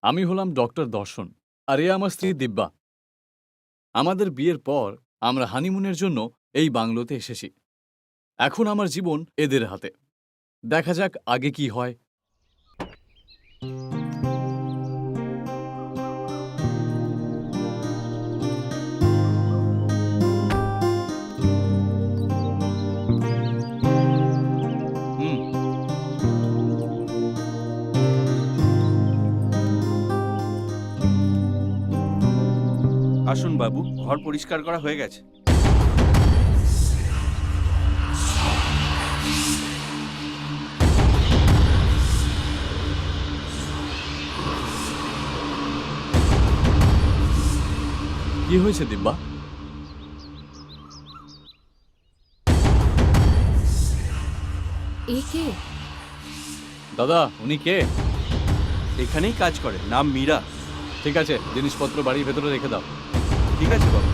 আমি হলাম ডক্টর দর্শন, আর এ আমার স্ত্রী দিব্যা। আমাদের বিয়ের পর আমরা হানিমুনের জন্য এই বাংলোতে এসেছি। এখন আমার জীবন এদের হাতে। দেখা যাক আগে কি হয়। হুম। আসুন বাবু, ঘর পরিষ্কার করা হয়ে গেছে। কি হয়েছে দিব্যা? এ কে? দাদা, উনি কে? এখানেই কাজ করে, নাম মীরা। ঠিক আছে, জিনিসপত্র বাড়ির ভেতরে রেখে দাও। ঠিক আছে বাবু।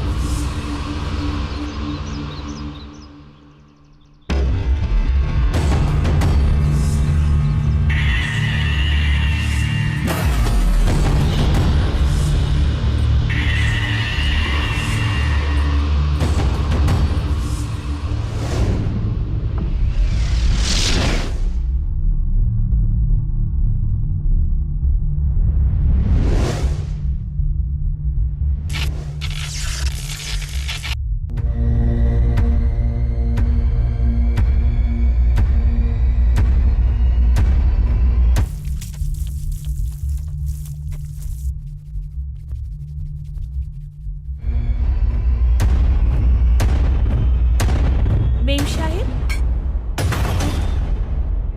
মেম সাহেব,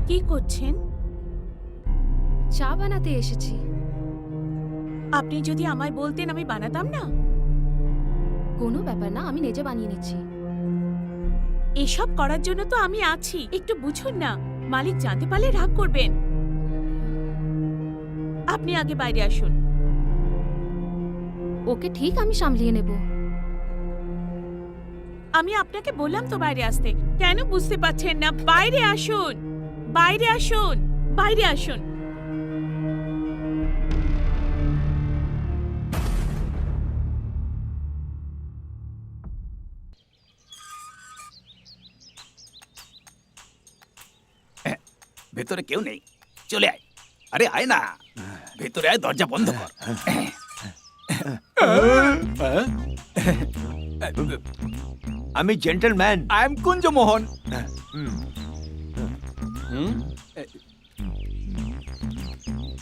কি করছেন? চা বানাতে এসেছি। আপনি যদি আমায় বলতেন আমি বানাতাম না। কোনো ব্যাপার না, আমি নিজে বানিয়ে নিচ্ছি। এসব করার জন্য তো আমি আছি, একটু বুঝুন না। মালিক জানতে পারলে রাগ করবেন। আপনি আগে বাইরে আসুন। ওকে ঠিক, আমি সামলিয়ে নেব। আমি আপনাকে বললাম তো বাইরে আসতে, কেন বুঝতে পারছেন না? বাইরে আসুন, বাইরে আসুন, বাইরে আসুন। ভেতরে কেউ নেই, চলে আয়। আরে আয় না, ভেতরে আয়, দরজা বন্ধ কর। আমি জেন্টলম্যান। I am Kunjamohan.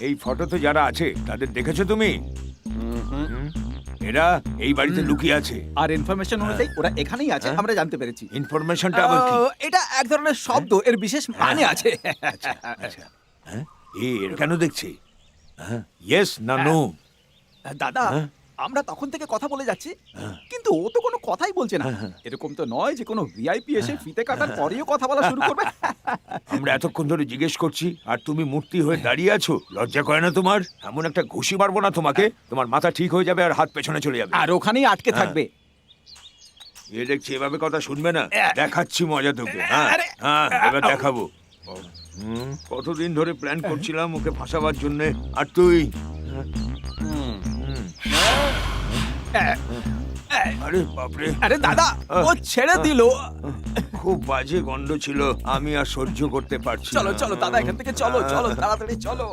এই ফটোতে যারা আছে তাদের দেখেছো তুমি? এরা এই বাড়িতে লুকিয়ে আছে। আর ইনফরমেশন অনুযায়ী ওরা এখানেই আছে, আমরা জানতে পেরেছি। ইনফরমেশনটা আবার কি? এটা এক ধরনের শব্দ, এর বিশেষ মানে আছে। আচ্ছা, এর কেন দেখছি? ইয়েস না নো? দাদা, আমরা তখন থেকে কথা বলে যাচ্ছি, কিন্তু ও তো কোনো কথাই বলছে না। এরকম তো নয় যে কোনো ভিআইপি এসে ফিতে কাটার পরেও কথা বলা শুরু করবে। আমরা এতক্ষণ ধরে জিজ্ঞেস করছি আর তুমি মূর্তি হয়ে দাঁড়িয়ে আছো। লজ্জা করে না তোমার? এমন একটা ঘুষি মারবো না তোমাকে, তোমার মাথা ঠিক হয়ে যাবে আর হাত পেছনে চলে যাবে। আর ওখানেই আটকে থাকবে। এ দেখছি এভাবে কথা শুনবে না। দেখাচ্ছি মজা তোকে। হ্যাঁ, এবার দেখাবো। কতদিন ধরে প্ল্যান করছিলাম ওকে ফাঁসাবার জন্য, আর তুই? আরে বাপরে! আরে দাদা, ও ছেড়ে দিল। খুব বাজে গন্ধ ছিল, আমি আর সহ্য করতে পারছি না। চলো চলো দাদা, এখান থেকে চলো চলো, তাড়াতাড়ি চলো।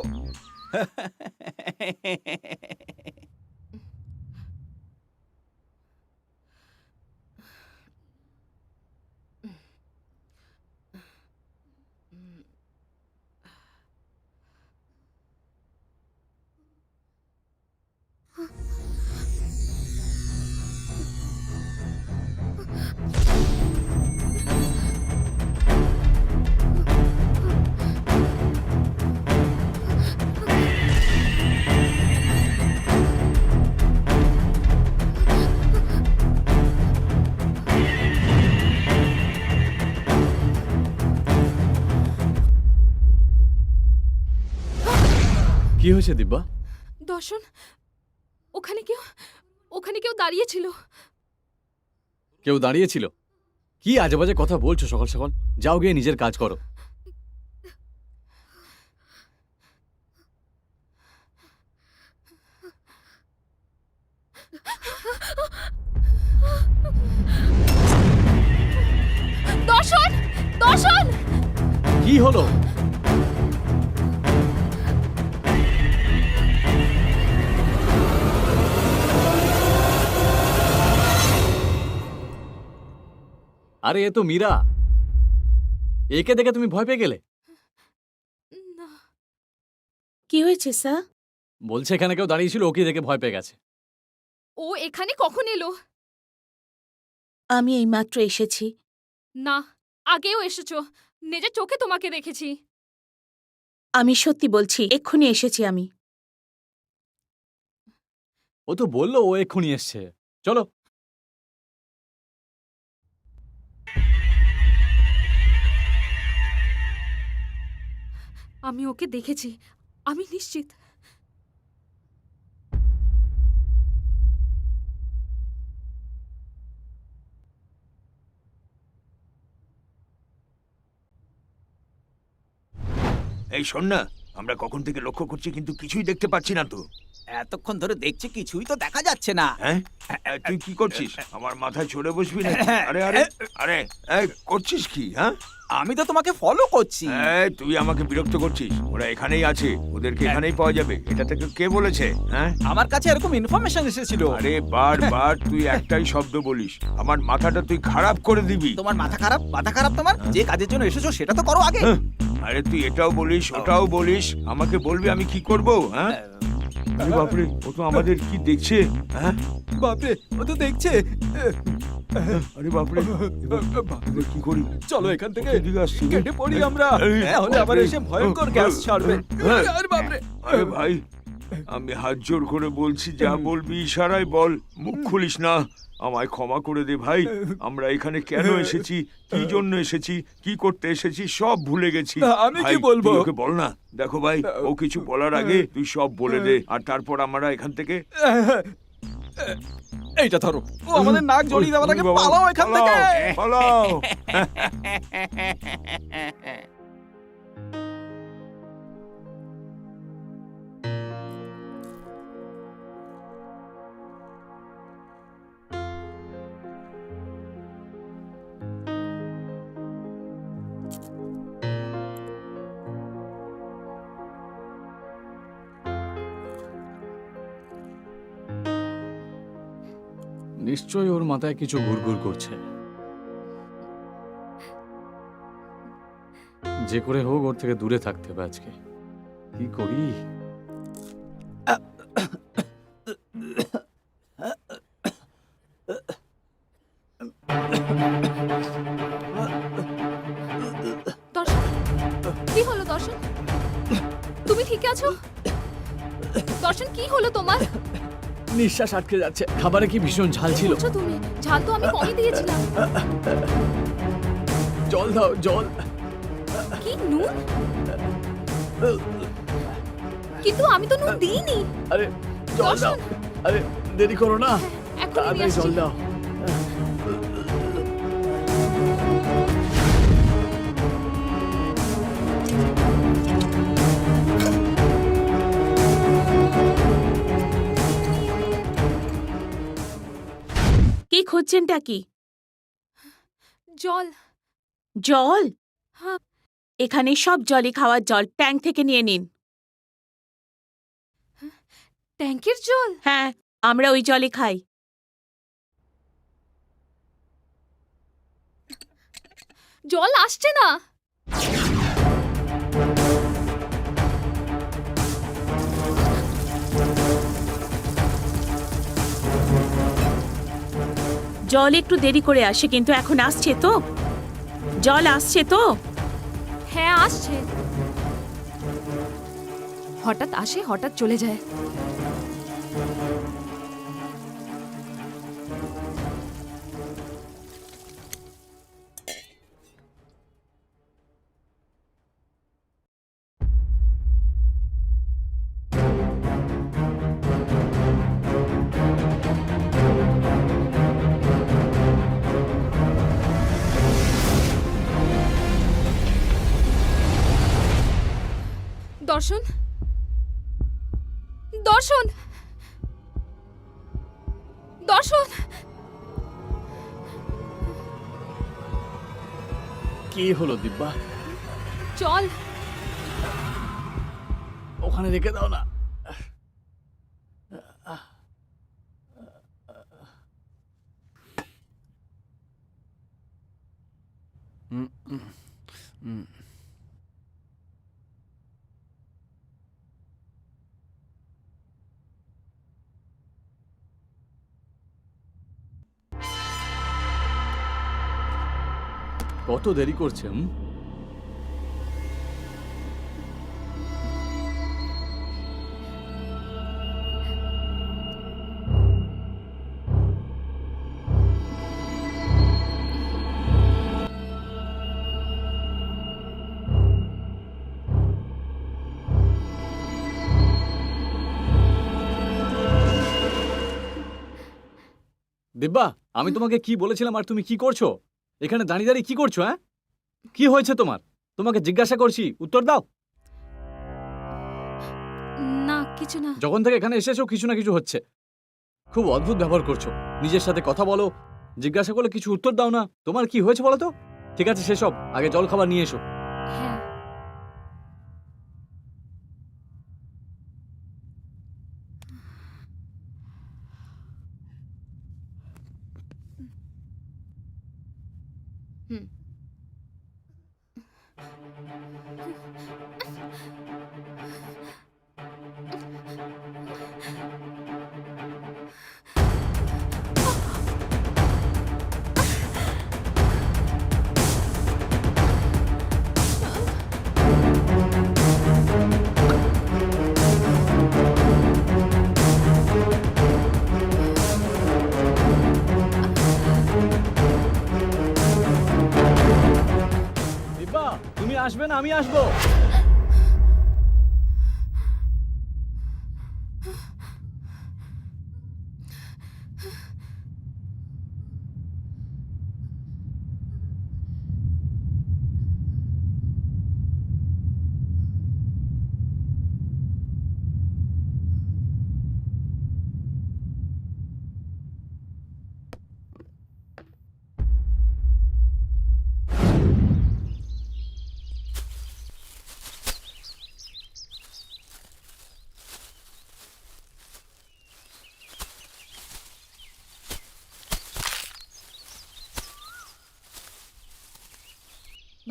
কি হয়েছে দিব্যা? দর্শন, ওখানে কেউ দাঁড়িয়েছিল। কেউ দাঁড়িয়েছিল? কি আজে বাজে কথা বলছো সকাল সকাল? যাও গিয়ে নিজের কাজ করো। হলো? আরে এ তো মীরা। একে দেখে তুমি ভয় পেয়ে গেলে? না, কি হয়েছে স্যার? বলছে এখানে কেউ দাঁড়িয়ে ছিল, ওকে দেখে ভয় পেয়ে গেছে। ও এখানে কখন এলো? আমি এইমাত্র এসেছি। না, আগেও এসেছো। নিজের চোখে তোমাকে দেখেছি। আমি সত্যি বলছি, এক্ষুনি এসেছি আমি। ও তো বললো ও এক্ষুনি এসছে। চলো। আমি ওকে দেখেছি, আমি নিশ্চিত। এই শোন না, আমরা কখন থেকে লক্ষ্য করছি কিন্তু কিছুই দেখতে পাচ্ছি না তো। এতক্ষণ ধরে দেখছি কিছুই তো দেখা যাচ্ছে না। হ্যাঁ, তুই কি করছিস? আমার মাথায় চড়ে বসবি না? আরে আরে আরে, এই করছিস কি? হ্যাঁ, আমি তো তোমাকে ফলো করছি। এই তুই আমাকে বিরক্ত করছিস। ওরা এখানেই আছে, ওদেরকে এখানেই পাওয়া যাবে। এটা থেকে কে বলেছে? হ্যাঁ, আমার কাছে এরকম ইনফরমেশন এসেছিল। আরে বারবার তুই একটাই শব্দ বলিস, আমার মাথাটা তুই খারাপ করে দিবি। তোমার মাথা খারাপ? মাথা খারাপ তোমার? যে কাজের জন্য এসেছো সেটা তো করো আগে। হ্যাঁ, আরে তুই এটাও বলিস ওটাও বলিস, আমাকে বলবি আমি কি করব? হ্যাঁ, আরে বাপরে, ও তো আমাদের কি দেখছে? হ্যাঁ, বাপরে, ও তো দেখছে। আরে বাপরে, এবার কি করি? চলো এখান থেকে এদিকে আসছি। কেটে পড়ি আমরা, তাহলে আবার এসে ভয়ঙ্কর গ্যাস ছাড়বে। আরে বাপরে। আরে ভাই, আমি হাত জোর করে বলছি, যা বলবি ইশারায় বল, মুখ খুলিস না। আমায় ক্ষমা করে দে ভাই। আমরা এখানে কেন এসেছি, কি জন্য এসেছি, কি করতে এসেছি সব ভুলে গেছি। আমি ভাই, কি বলবো? তুই ওকে বল না। দেখো ভাই, ও কিছু বলার আগে তুই সব বলে দে, আর তারপর আমরা এখান থেকে এইটা ধরো, ও আমাদের নাক জড়িয়ে দেওয়ার আগে ওরে বাবা, পালাও এখান থেকে। পালাও। নিশ্চয়ই ওর মাথায় কিছু ঘুরঘুর করছে। যে করে হোক ওর থেকে দূরে থাকতে হবে আজকে। কি করি? দর্শন, কি হলো দর্শন? তুমি ঠিক আছো? দর্শন, কি হলো তোমার? নিঃশ্বাস আটকে যাচ্ছে। খাবারে কি ভীষণ ঝাল ছিল? বলছো তুমি? ঝাল তো আমি কমই দিয়েছিলাম। জল দাও, জল। কি নুন? কিন্তু আমি তো নুন দিইনি। আরে জল দাও। দর্শন। আরে দেরি করো না, এখনই নিয়ে তাড়াতাড়ি আসছি। জল দাও। কি খুঁজছেনটা কি? জল। জল? হ্যাঁ। এখানে সব জলই খাওয়ার জল, ট্যাঙ্ক থেকে নিয়ে নিন। ট্যাঙ্কের জল? হ্যাঁ, আমরা ওই জলই খাই। জল আসছে না। জল একটু দেরি করে আসে, কিন্তু এখন আসছে তো? জল আসছে তো? হ্যাঁ, আসছে। হঠাৎ আসে, হঠাৎ চলে যায়। দর্শন, দর্শন, দর্শন। কি হলো দিব্যা? চল। ওখানে রেখে দাও না। কত দেরি করছে? দিব্যা, আমি তোমাকে কি বলেছিলাম আর তুমি কি করছো? এখানে দাঁড়িয়ে দাঁড়িয়ে কি করছো? হ্যাঁ, কি হয়েছে তোমার? তোমাকে জিজ্ঞাসা করছি, উত্তর দাও। না কিছু না। যখন থেকে এখানে এসেছো কিছু না কিছু হচ্ছে। খুব অদ্ভুত ব্যবহার করছো। নিজের সাথে কথা বলো, জিজ্ঞাসা করলে কিছু উত্তর দাও না। তোমার কি হয়েছে বলো তো? ঠিক আছে সেসব, আগে জল খাবার নিয়ে এসো। হ্যাঁ। হুম। দিব্যা, তুমি আসবে না আমি আসবো?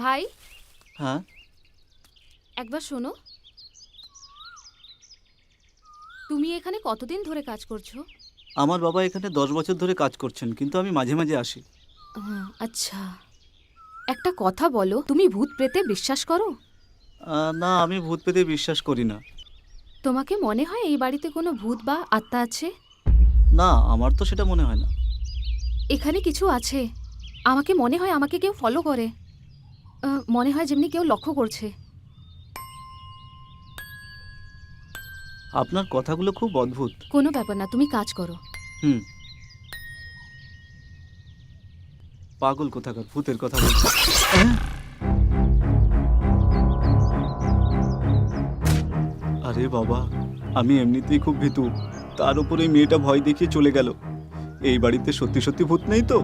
ভাই, হ্যাঁ, একবার শোনো। তুমি এখানে কতদিন ধরে কাজ করছো? আমার বাবা এখানে 10 বছর ধরে কাজ করছেন, কিন্তু আমি মাঝে মাঝে আসি। আচ্ছা, একটা কথা বলো, তুমি ভূত প্রেতে বিশ্বাস করো? না, আমি ভূত পেতে বিশ্বাস করি না। তোমাকে মনে হয় এই বাড়িতে কোনো ভূত বা আত্মা আছে? না, আমার তো সেটা মনে হয় না। এখানে কিছু আছে। আমাকে মনে হয় আমাকে কেউ ফলো করে। মনে হয় যেমনি কেউ লক্ষ্য করছে। আপনার কথাগুলো খুব অদ্ভুত। কোনো ব্যাপার না, তুমি কাজ করো। পাগল কোথাকার, ভূতের কথা বলছে। আরে বাবা, আমি এমনিতেই খুব ভীতু, তার উপরে এই মেয়েটা ভয় দেখিয়ে চলে গেল। এই বাড়িতে সত্যি সত্যি ভূত নেই তো?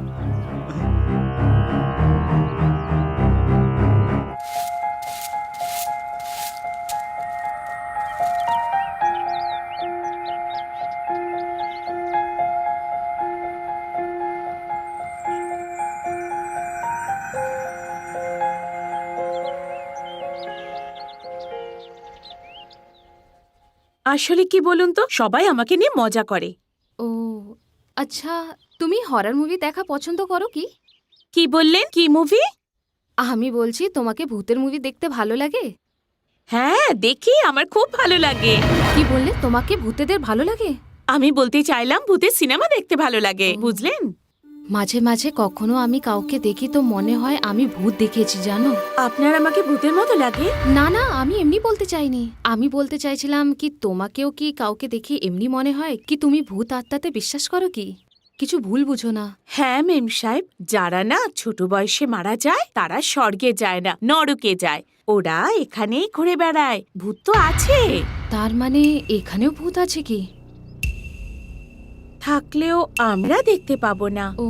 আসলে কি বলুন তো, সবাই আমাকে নিয়ে মজা করে। ও আচ্ছা, তুমি হরর মুভি দেখা পছন্দ করো কি? কি বললেন? কি মুভি? আমি বলছি তোমাকে ভূতের মুভি দেখতে ভালো লাগে? হ্যাঁ দেখি, আমার খুব ভালো লাগে। কি বললে, তোমাকে ভূতেদের ভালো লাগে? আমি বলতে চাইলাম ভূতের সিনেমা দেখতে ভালো লাগে, বুঝলেন? মাঝে মাঝে কখনো আমি কাউকে দেখি তো মনে হয় আমি ভূত দেখেছি, জানো? আপনার আমাকে ভূতের মতো লাগে? না না, আমি এমনি বলতে চাইনি। আমি বলতে চাইছিলাম কি তোমাকেও কি কাউকে দেখি এমনি মনে হয় কি তুমি ভূত আত্মাতে বিশ্বাস করো কি? কিছু ভুল বুঝো না। হ্যাঁ মেম সাহেব, যারা না ছোট বয়সে মারা যায় তারা স্বর্গে যায় না, নরকে যায়। ওরা এখানেই ঘুরে বেড়ায়। ভূত তো আছে। তার মানে এখানেও ভূত আছে কি? থাকলেও আমরা দেখতে পাবো না। ও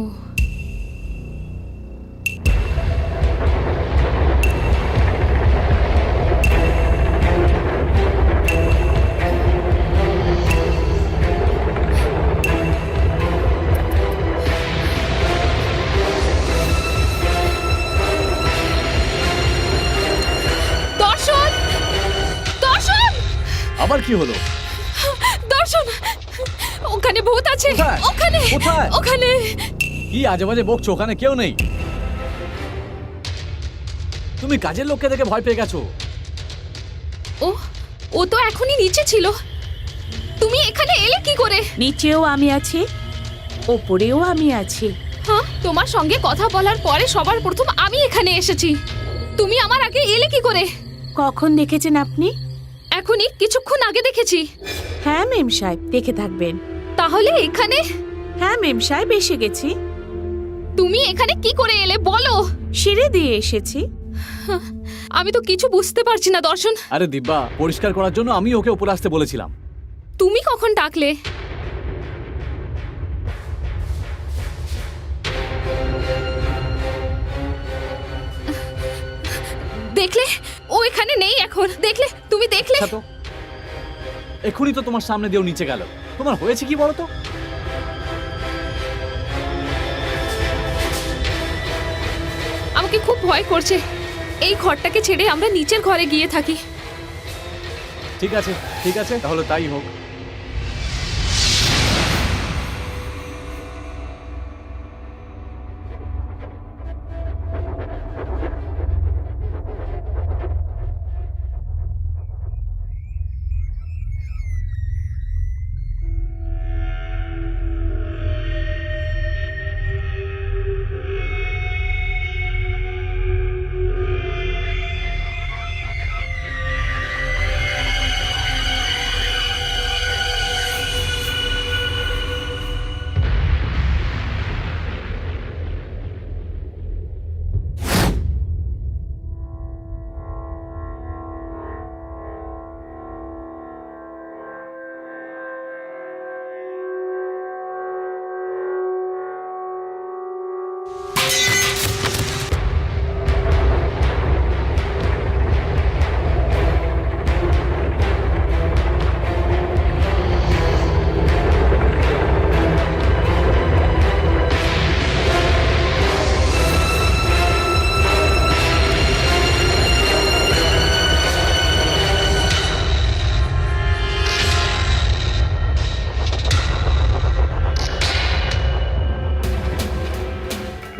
আবার কি হলো? দর্শন, ওখানে ভূত আছে। কোথায়? ওখানে কোথায়? ওখানে কি আজে বাজে বকছো? ওখানে কেউ নেই। তুমি কাজের লোককে দেখে ভয় পেয়ে গেছো। ও ও তো এখনই নিচে ছিল। তুমি এখানে এলে কি করে? নিচেও আমি আছি, ওপরেও আমি আছি। হ্যাঁ, তোমার সঙ্গে কথা বলার পরে সবার প্রথম আমি এখানে এসেছি। তুমি আমার আগে এলে কি করে? কখন দেখেছেন আপনি? এখনই কিছুক্ষণ আগে দেখেছি। হ্যাঁ মেম সাহেব, দেখে থাকবেন। তাহলে এখানে হ্যাঁ মেম সাহেব, এসে গেছি। তুমি এখানে কি করে এলে বলো? সিঁড়ি দিয়ে এসেছি। আমি তো কিছু বুঝতে পারছি না দর্শন। আরে দিব্যা, পরিষ্কার করার জন্য আমি ওকে উপরে আসতে বলেছিলাম। তুমি কখন ডাকলে? দেখলে ও এখানে নেই এখন। দেখলে, তুমি দেখলে? আচ্ছা তো, এক্ষুনি তো তোমার সামনে দিয়েও নিচে গেল। তোমার হয়েছে কি বলো তো? আমাকে খুব ভয় করছে। এই ঘরটাকে ছেড়ে আমরা নিচের ঘরে গিয়ে থাকি। ঠিক আছে, ঠিক আছে, তাহলে তাই হোক।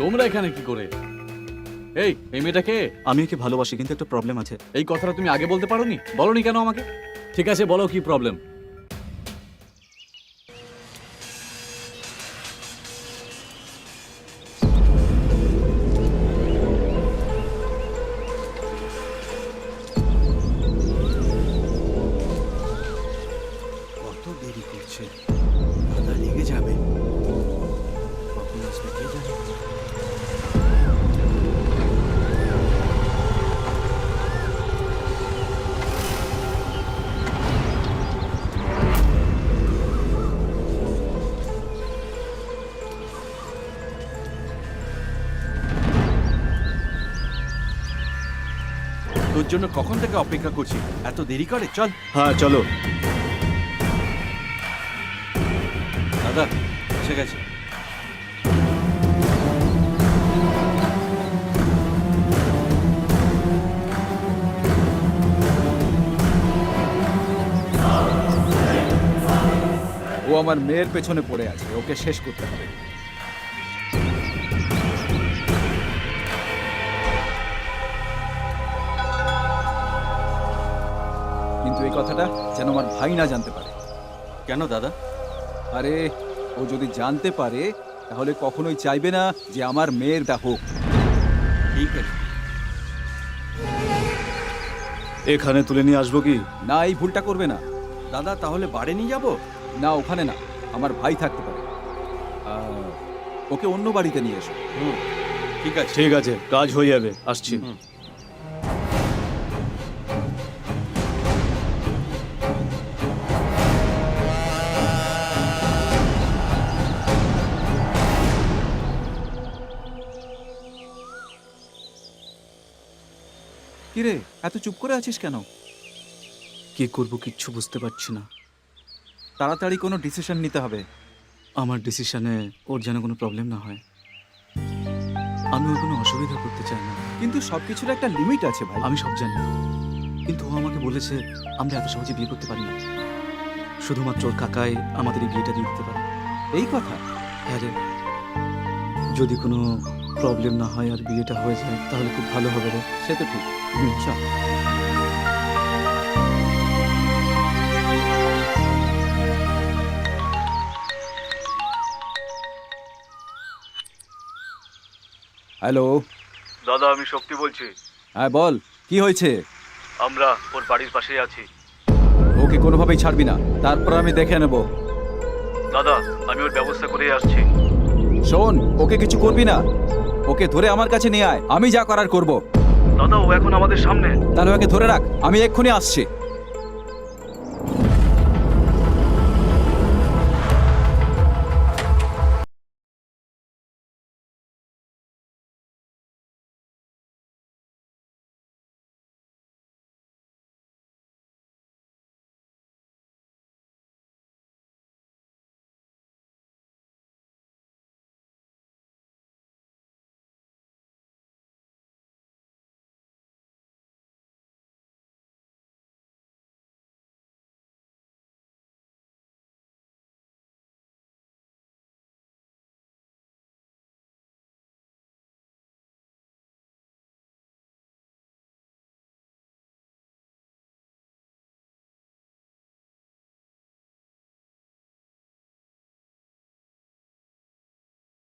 তোমরা এখানে কি করে? এই মেয়েটাকে। আমি একে ভালোবাসি, কিন্তু একটা প্রবলেম আছে। এই কথাটা তুমি আগে বলতে পারোনি? বলনি কেন আমাকে? ঠিক আছে, বলো কি প্রবলেম। কত দেরি করছে, দাদা রেগে যাবে। কখন আসবে কে জানে। তোর জন্য কখন থেকে অপেক্ষা করছি, এত দেরি করে? চল হ্যাঁ চলো। দাদা এসে গেছে। ও আমার মেয়ের পেছনে পড়ে আছে, ওকে শেষ করতে হবে। কিন্তু এই কথাটা যেন আমার ভাই না জানতে পারে। কেন দাদা? আরে ও যদি জানতে পারে তাহলে কখনোই চাইবে না যে আমার মেয়েরটা হোক। ঠিক আছে। এখানে তুলে নিয়ে আসবো কি? না, এই ভুলটা করবে না। দাদা তাহলে বাড়ি নিয়ে যাবো? না, ওখানে না, আমার ভাই থাকতে পারে। ওকে অন্য বাড়িতে নিয়ে এসো। ঠিক আছে। ঠিক আছে, কাজ হয়ে যাবে, আসছি। হুম। কিরে, এত চুপ করে আছিস কেন? কি করব কিচ্ছু বুঝতে পারছি না। তাড়াতাড়ি কোনো ডিসিশন নিতে হবে। আমার ডিসিশনে ওর যেন কোনো প্রবলেম না হয়। আমি ওর কোনো অসুবিধা করতে চাই না। কিন্তু সবকিছুর একটা লিমিট আছে ভাই। আমি সব জানি, কিন্তু ও আমাকে বলেছে আমরা এত সহজে বিয়ে করতে পারি না, শুধুমাত্র ওর কাকাই আমাদের এই বিয়েটা দিয়ে দিতে পারে। এই কথা? হ্যাঁ রে, যদি কোনো প্রবলেম না হয় আর বিয়েটা হয়ে যায় তাহলে খুব ভালো হবে রে। সে তো ঠিক। চল। হ্যালো। দাদা আমি শক্তি বলছি। হ্যাঁ বল, কি হয়েছে? আমরা ওর বাড়ির পাশেই আছি। ওকে কোনোভাবেই ছাড়বি না, তারপর আমি দেখে নেব। দাদা আমি ওর ব্যবস্থা করেই আসছি। শোন, ওকে কিছু করবি না, ওকে ধরে আমার কাছে নিয়ে আয়, আমি যা করার করব। দাদা ও এখন আমাদের সামনে। তাহলে ওকে ধরে রাখ, আমি এক্ষুনি আসছি।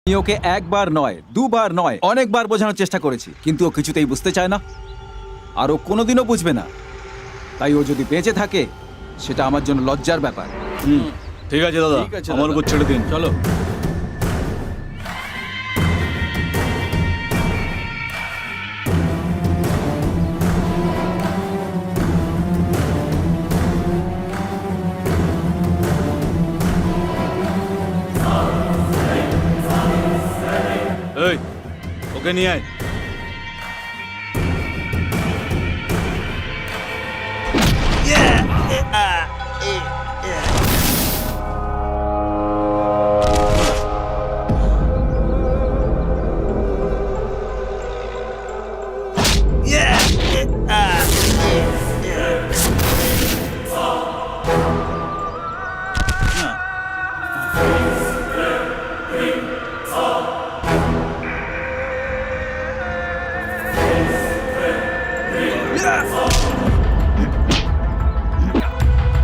আমি ওকে একবার নয়, দুবার নয়, অনেকবার বোঝানোর চেষ্টা করেছি, কিন্তু ও কিছুতেই বুঝতে চায় না, আর ও কোনোদিনও বুঝবে না। তাই ও যদি বেঁচে থাকে সেটা আমার জন্য লজ্জার ব্যাপার। ঠিক আছে দাদা, ঠিক আছে আমার দাদা। উপর ছেড়ে দিন। চলো। এই, ওকে নিয়ে আয়।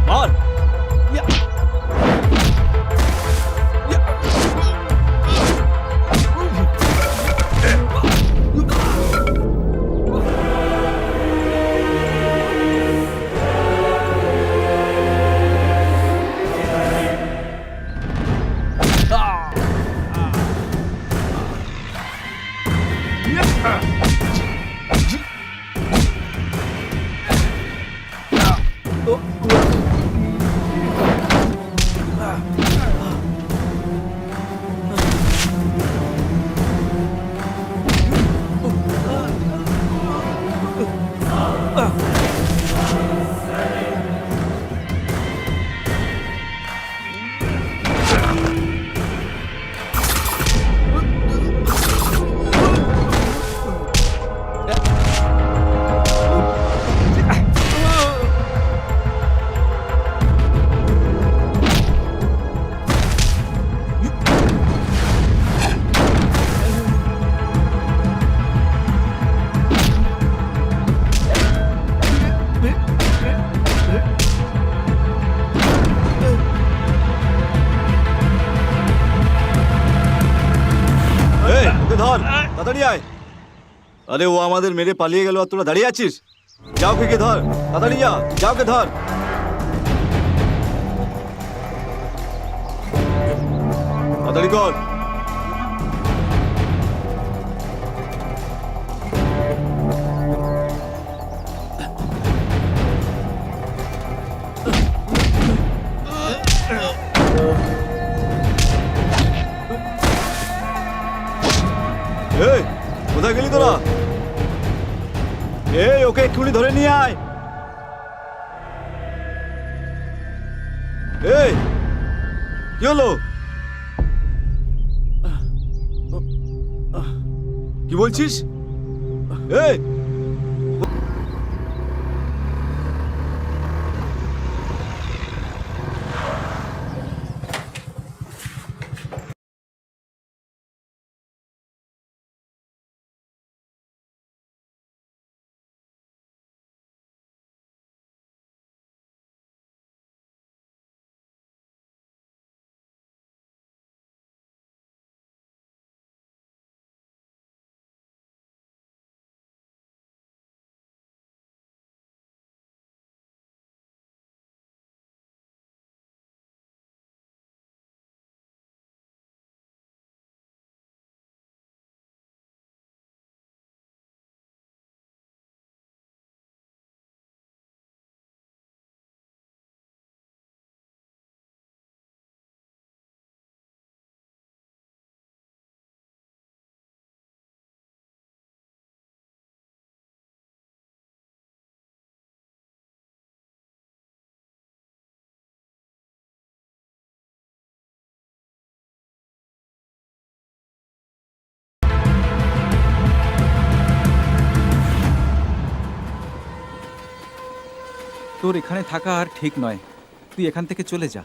মার। এই ওকে ধর, তাড়াতাড়ি আয়। আরে ও আমাদের মেরে পালিয়ে গেল আর তোরা দাঁড়িয়ে আছিস? যাও ওকে ধর, তাড়াতাড়ি যা, যাও ওকে ধর। তাড়াতাড়ি কর। এই কোথায় গেলি তোরা? এই ওকে এক্ষুনি ধরে নিয়ে আয়। এই কি হলো? কি বলছিস? এই তোর এখানে থাকা আর ঠিক নয়, তুই এখান থেকে চলে যা।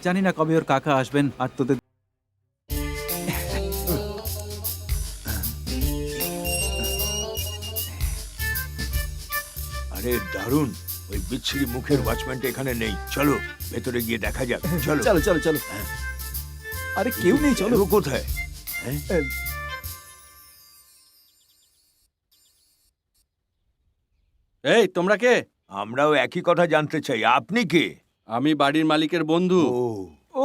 জানি না কবে ওর কাকা আসবেন আর তোদের। আরে দারুণ, ওই বিচ্ছিরি মুখের ওয়াচম্যানটা এখানে নেই। চলো ভেতরে গিয়ে দেখা যাক। চলো চলো চলো চলো। আরে কেউ নেই, চলো। ও কোথায়? এই তোমরা কে? আমরাও একই কথা জানতে চাই, আপনি কে? আমি বাড়ির মালিকের বন্ধু। ও ও,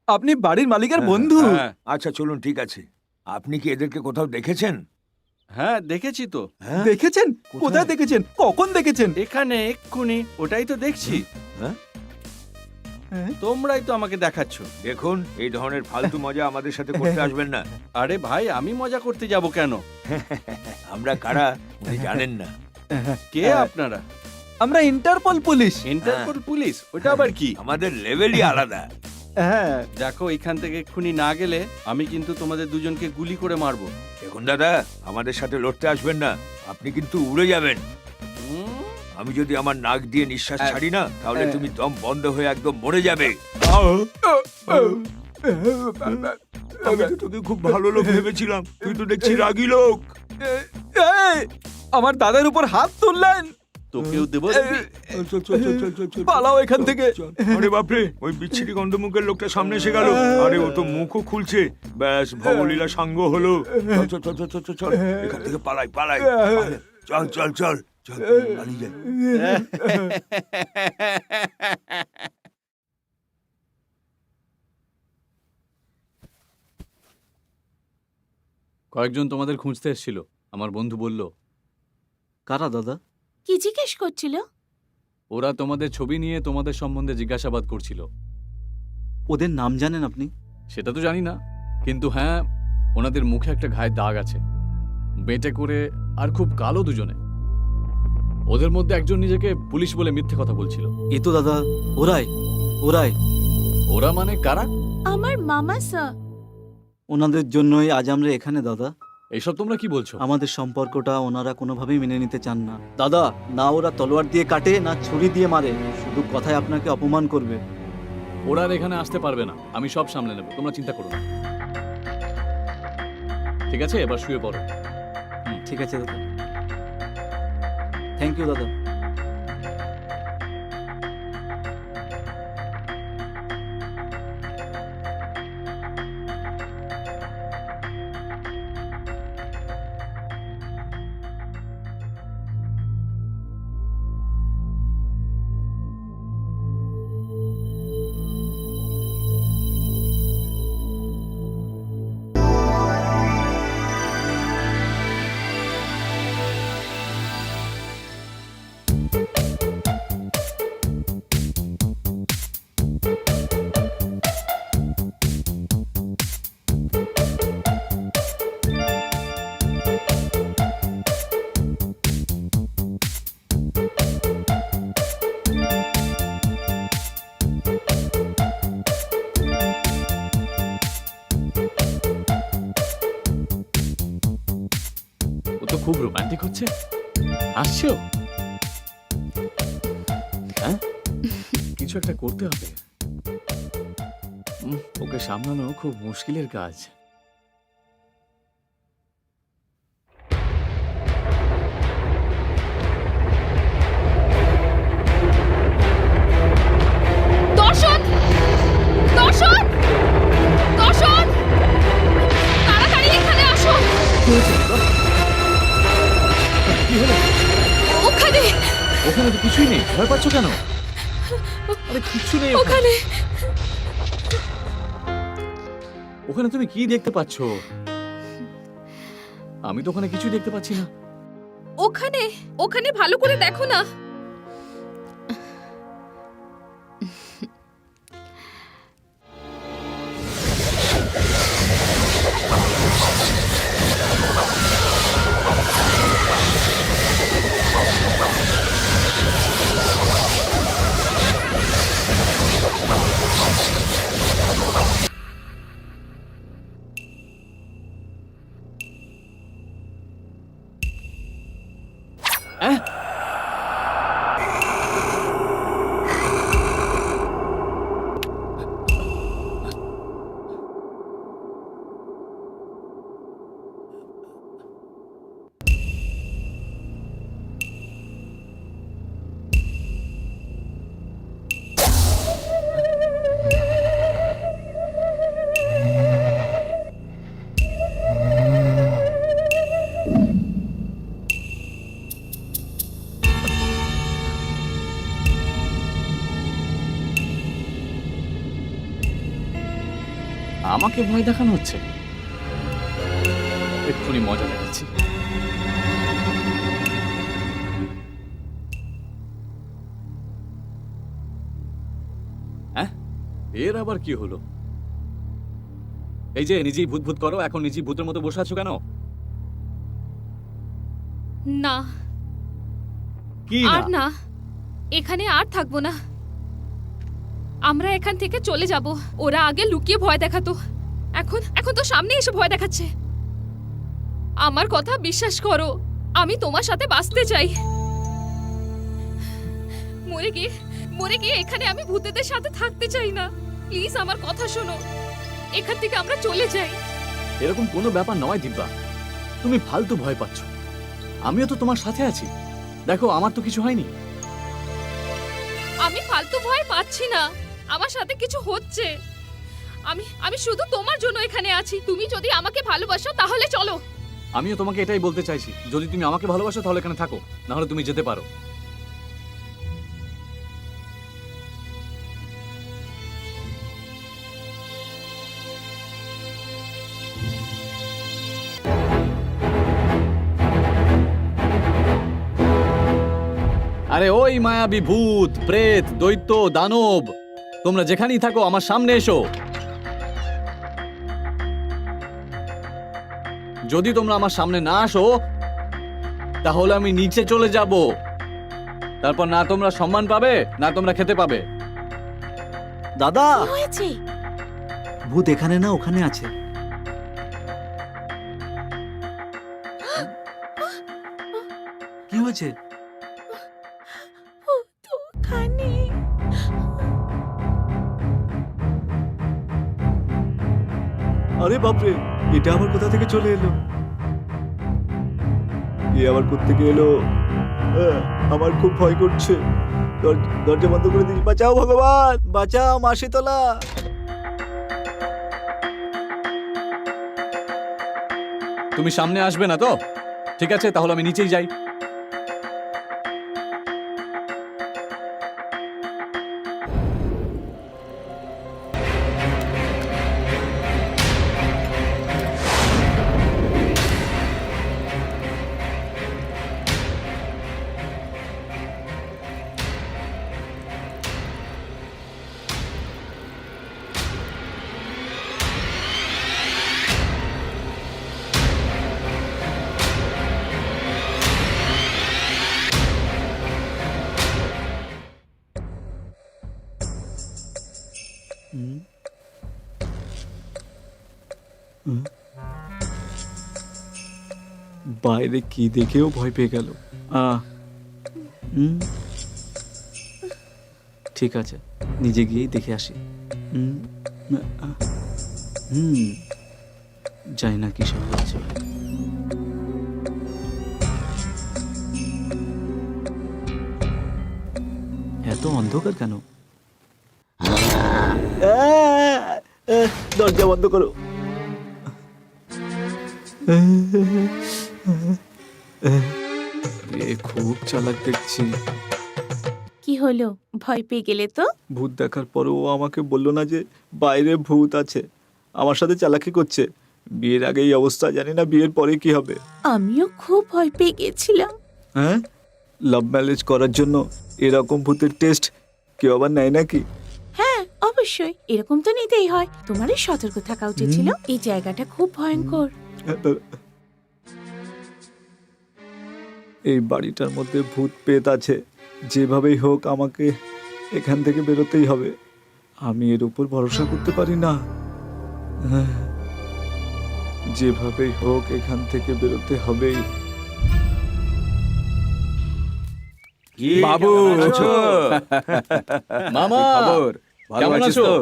আপনি বাড়ির মালিকের বন্ধু? হ্যাঁ আচ্ছা চলুন, ঠিক আছে। আপনি কি এদেরকে কোথাও দেখেছেন? হ্যাঁ দেখেছি তো, হ্যাঁ? দেখেছেন? কোথায় দেখেছেন? কখন দেখেছেন? এখানে এক্ষুনি। ওটাই তো দেখছি। হ্যাঁ? তোমরাই তো আমাকে দেখাচ্ছ। দেখুন, এই ধরনের ফালতু মজা আমাদের সাথে করতে আসবেন না। আরে ভাই, আমি মজা করতে যাব কেন? আমরা কারা উনি জানেন না। কে আপনারা? আমরা ইন্টারপোল পুলিশ। Interpol police? ওটা আবার কি? আমাদের লেভেলই আলাদা। হ্যাঁ। দেখো, এখান থেকে এক্ষুনি না গেলে আমি কিন্তু তোমাদের দুজনকে গুলি করে মারবো। দেখুন দাদা, আমাদের সাথে লড়তে আসবেন না, আপনি কিন্তু উড়ে যাবেন। হুম? আমি যদি আমার নাক দিয়ে নিঃশ্বাস ছাড়ি না, তাহলে তুমি দম বন্ধ হয়ে একদম মরে যাবে। আমি তো তোকে খুব ভালো লোক ভেবেছিলাম, তুই তো দেখছি রাগী লোক। এই, আমার দাদার উপর হাত তুললেন। তোকেও দেবো। পালাও এখান থেকে। আরে বাপরে, ওই বিচ্ছিরি গন্ধমুখের লোকটা সামনে এসে গেল। আরে ও তো মুখও খুলছে। ব্যাস, ভবলীলা সাঙ্গ হলো। চল চল চল চল চল চল, এখান থেকে পালাই পালাই। চল চল চল চল, পালিয়ে যাই। কয়েকজন তোমাদের খুঁজতে এসেছিল, আমার বন্ধু বলল। কারা দাদা? কি জিজ্ঞেস করছিল? ওরা তোমাদের ছবি নিয়ে তোমাদের সম্বন্ধে জিজ্ঞাসাবাদ করছিল। ওদের নাম জানেন আপনি? সেটা তো জানি না, কিন্তু হ্যাঁ, ওনাদের মুখে একটা ঘায়ের দাগ আছে, বেঁটে করে, আর খুব কালো দুজনে। ওদের মধ্যে একজন নিজেকে পুলিশ বলে মিথ্যে কথা বলছিল। এ তো দাদা ওরাই ওরাই। ওরা মানে কারা? আমার মামা স্যার। ওনাদের জন্যই আজ আমরা এখানে দাদা। এইসব তোমরা কি বলছো? আমাদের সম্পর্কটা ওনারা কোনোভাবেই মেনে নিতে চান না দাদা। না ওরা তলোয়ার দিয়ে কাটে, না ছুরি দিয়ে মারে, শুধু কথায় আপনাকে অপমান করবে। ওরা আর এখানে আসতে পারবে না, আমি সব সামলে নেব, তোমরা চিন্তা করো না। ঠিক আছে, এবার শুয়ে পড়ো। ঠিক আছে দাদা, থ্যাংক ইউ দাদা। ও তো খুব রোমান্টিক হচ্ছে, হাসছো? হ্যাঁ, কিছু একটা করতে হবে। ওকে সামলানো খুব মুশকিলের কাজ। দর্শন! দর্শন! দর্শন! তাড়াতাড়ি এখানে আসো! ওখানে! ওখানে তো কিছুই নেই, ভয় পাচ্ছ কেন? আরে কিচ্ছু নেই ওখানে। ওখানে তুমি কি দেখতে পাচ্ছ? আমি তো ওখানে কিছুই দেখতে পাচ্ছি না। ওখানে ওখানে ভালো করে দেখো না। আমাকে ভয় দেখানো হচ্ছে? এক্ষুনি মজা দেখাচ্ছি। হ্যাঁ, এর আবার কি হলো? এই যে নিজেই ভূত ভূত করো, এখন নিজেই ভূতের মতো বসে আছো কেন? না, কি আর না? না, এখানে আর থাকবো না। আমরা এখান থেকে চলে যাব। ওরা আগে লুকিয়ে ভয় দেখাতো, এখন এখন তো সামনে এসে ভয় দেখাচ্ছে। আমার কথা বিশ্বাস করো, আমি তোমার সাথে বাঁচতে চাই। মরে গিয়ে এখানে আমি ভূতেদের সাথে থাকতে চাই না। প্লিজ আমার কথা শোনো, এখান থেকে আমরা চলে যাই। এরকম কোনো ব্যাপার নয় দিব্যা, তুমি ফালতু ভয় পাচ্ছ। আমিও তো তোমার সাথে আছি। দেখো, আমার তো কিছু হয়নি। আমি ফালতু ভয় পাচ্ছি না, আমার সাথে কিছু হচ্ছে। আমি শুধু তোমার জন্য এখানে আছি। তুমি যদি আমাকে ভালোবাসো তাহলে চলো। আমিও তোমাকে এটাই বলতে চাইছি, যদি তুমি আমাকে ভালোবাসো তাহলে এখানে থাকো, না হলে তুমি যেতে পারো। আরে ওই মায়াবী ভূত, প্রেত, দৈত্য, দানব, তোমরা যেখানেই থাকো আমার সামনে এসো। যদি তোমরা আমার সামনে না আসো তাহলে আমি নিচে চলে যাব। তারপর না তোমরা সম্মান পাবে, না তোমরা খেতে পাবে। দাদা, কি হয়েছে? ভূত এখানে না ওখানে আছে। কি হয়েছে? ভূত ওখানে। আরে বাপরে, এটা আবার কোথা থেকে চলে এলো? এ আবার কোত্থেকে এলো? আমার খুব ভয় করছে। দরজা বন্ধ করে দিই। বাঁচাও ভগবান, বাঁচাও মা শীতলা। তুমি সামনে আসবে না তো? ঠিক আছে, তাহলে আমি নিচেই যাই। বাইরে কি দেখেও ভয় পেয়ে গেল। ঠিক আছে, নিজে গিয়েই দেখে আসি। জানি না কিসব হচ্ছে। এত অন্ধকার কেন? দরজা বন্ধ করো। এ খুব চালাক দেখছি। কি হলো, ভয় পেয়ে গেলে তো? ভূত দেখার পরেও ও আমাকে বললো না যে বাইরে ভূত আছে। আমার সাথে চালাকি করছে। বিয়ের আগে এই অবস্থা, জানি না বিয়ের পরে কি হবে। আমিও খুব ভয় পেয়ে গেছিলাম। হ্যাঁ, লাভ ম্যারেজ করার জন্য এরকম ভূতের টেস্ট কেউ আবার নেয় নাকি? হ্যাঁ, অবশ্যই এরকম তো নিতেই হয়। তোমারই সতর্ক থাকা উচিত ছিল। এই জায়গাটা খুব ভয়ঙ্কর। এই বাড়িটার মধ্যে ভূত পেত আছে। যেভাবেই হোক আমাকে এখান থেকে বেরোতেই হবে। আমি এর উপর ভরসা করতে পারি না। যেভাবেই হোক এখান থেকে বেরোতে হবেই। কি, বাবু! কেমন আছো? মামা, খবর? ভালো কেমন আছিস আছো? তো?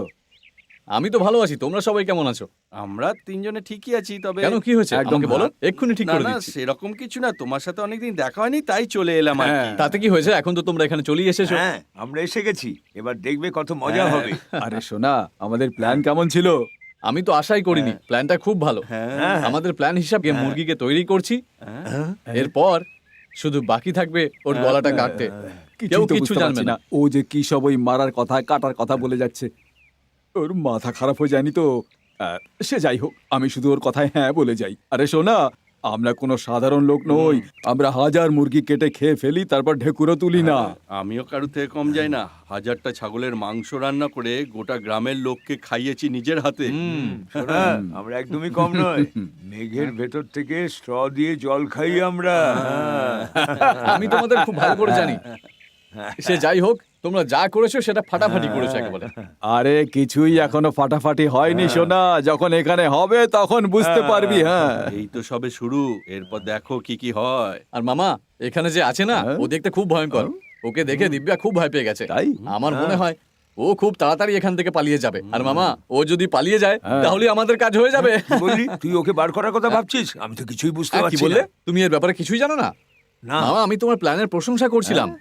আমি তো ভালো আছি, তোমরা সবাই কেমন আছো? আমরা তিনজনে ঠিকই আছি, তবে কেন, কি হয়েছে একদম আমাকে বলো, ভালো। এক্ষুনি ঠিক না করে না, দিচ্ছি। সেরকম কিছু না। তোমার সাথে অনেকদিন দেখা হয়নি, তাই চলে এলাম আর কি। তাতে কি হয়েছে, এখন তো তোমরা এখানে চলেই এসেছো। হ্যাঁ, আমরা এসে গেছি। এবার দেখবে কত মজা হবে। আরে শোনা, আমাদের প্ল্যান কেমন ছিল? আমি তো আশাই করিনি, প্ল্যানটা খুব ভালো। হ্যাঁ, আমাদের প্ল্যান হিসাবে মুরগিকে তৈরি করছি, হ্যাঁ। এরপর শুধু বাকি থাকবে ওর গলাটা কাটতে। কেউ কিছুই তো কিছু বুঝতে জানবে পারছি না। না। ও যে কি সব ওই মারার কথা, কাটার কথা বলে যাচ্ছে। ওর মাথা খারাপ হয়ে যায়নি তো? সে যাই হোক, আমি শুধু ওর কথায় হ্যাঁ বলে যাই। আরে শোনা, আমরা কোনো সাধারণ লোক নই। আমরা 1000 মুরগি কেটে খেয়ে ফেলি, তারপর ঢেকুরও তুলি না। আমিও কারুর থেকে কম যাই না। 1000টা ছাগলের মাংস রান্না করে গোটা গ্রামের লোককে খাইয়েছি নিজের হাতে। শোনা, আমরা একদমই কম নয়। মেঘের ভেতর থেকে স্ট্র দিয়ে জল খাই আমরা। আমি তোমাদের খুব ভালো করে জানি। সে যাই হোক, তোমরা যা করেছো সেটা ফাটাফাটি করেছো একেবারে। আরে কিছুই এখনো ফাটাফাটি হয়নি সোনা, যখন এখানে হবে তখন বুঝতে পারবি। হ্যাঁ, এই তো সবে শুরু, এরপর দেখো কি কি হয়। আর মামা এখানে যে আছে না, ও দেখতে খুব ভয়ঙ্কর। ওকে দেখে দিব্যা খুব ভয় পেয়ে গেছে। তাই? আমার মনে হয় ও খুব তাড়াতাড়ি এখান থেকে পালিয়ে যাবে। আর মামা, ও যদি পালিয়ে যায় তাহলে আমাদের কাজ হয়ে যাবে। কি বললি? তুই ওকে বার করার কথা ভাবছিস? আমি তো কিছুই বুঝতে কি পারছি বললে? না। তুমি এর ব্যাপারে কিছুই জানো না? না। মামা, আমি তোমার প্ল্যানের প্রশংসা করছিলাম।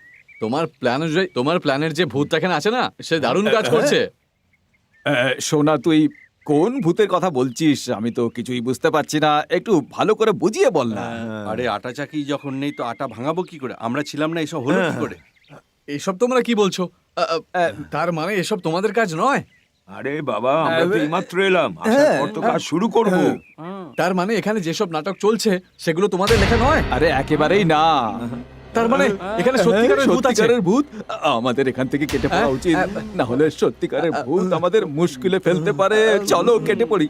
তোমার প্ল্যানের যে ভূত এখানে আছে না, সে দারুণ কাজ করছে। সোনা, তুই কোন ভূতের কথা বলছিস? আমি তো কিছুই বুঝতে পারছি না, একটু ভালো করে বুঝিয়ে বল না। আরে আটা চাকি যখন নেই তো আটা ভাঙাবো কি করে? আমরা ছিলাম না, এসব হলো কি করে? এসব তোমরা কি বলছো? তার মানে এসব তোমাদের কাজ নয়? আরে বাবা, আমরা তো এইমাত্র এলাম, আসার পর তো কাজ শুরু করব। তার মানে এখানে যেসব নাটক চলছে সেগুলো তোমাদের লেখা নয়? আরে একেবারেই না। তার মানে এখানে সত্যিকারের ভূত আছে? সত্যিকারের ভূত? আমাদের এখান থেকে কেটে পড়া উচিত, না হলে সত্যিকারের ভূত আমাদের মুশকিলে ফেলতে পারে। চলো কেটে পড়ি।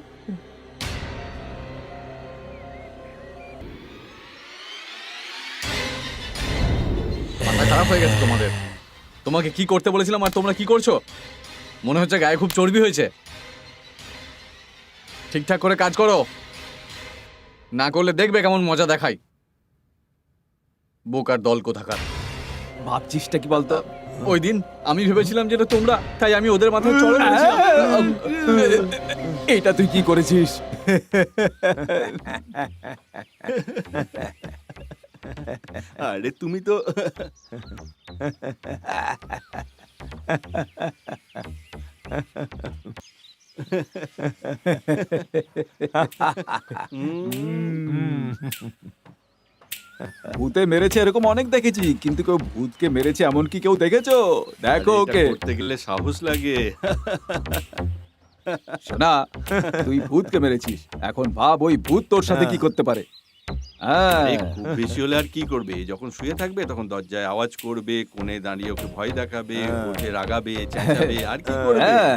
মাথা খারাপ হয়ে গেছে তোমাদের। তোমাকে কি করতে বলেছিলাম আর তোমরা কি করছো? মনে হচ্ছে গায়ে খুব চর্বি হয়েছে। ঠিকঠাক করে কাজ করো, না করলে দেখবে কেমন মজা দেখাই। বোকার দল কোথাকার। ভাবছিসটা কি বলতো? ওই দিন আমি ভেবেছিলাম যেটা তোমরা, তাই আমি ওদের মাথায় চড়ে মেরেছিলাম। এটা তুই কি করেছিস? আরে তুমি তো ভূতে মেরেছে এরকম অনেক দেখেছি, কিন্তু কেউ ভূতকে মেরেছে এমন কি কেউ দেখেছো? দেখো আরে, এটা ওকে। করতে গেলে সাহস লাগে। শোনা, তুই ভূতকে মেরেছিস, এখন ভাব ওই ভূত তোর সাথে কি করতে পারে। হ্যাঁ, এই খুব বেশি হলে আর কি করবে? যখন শুয়ে থাকবে তখন দরজায় আওয়াজ করবে, কোণে দাঁড়িয়ে ওকে ভয় দেখাবে, ওঠে রাগাবে, চেঁচাবে, আর কি করবে? হ্যাঁ।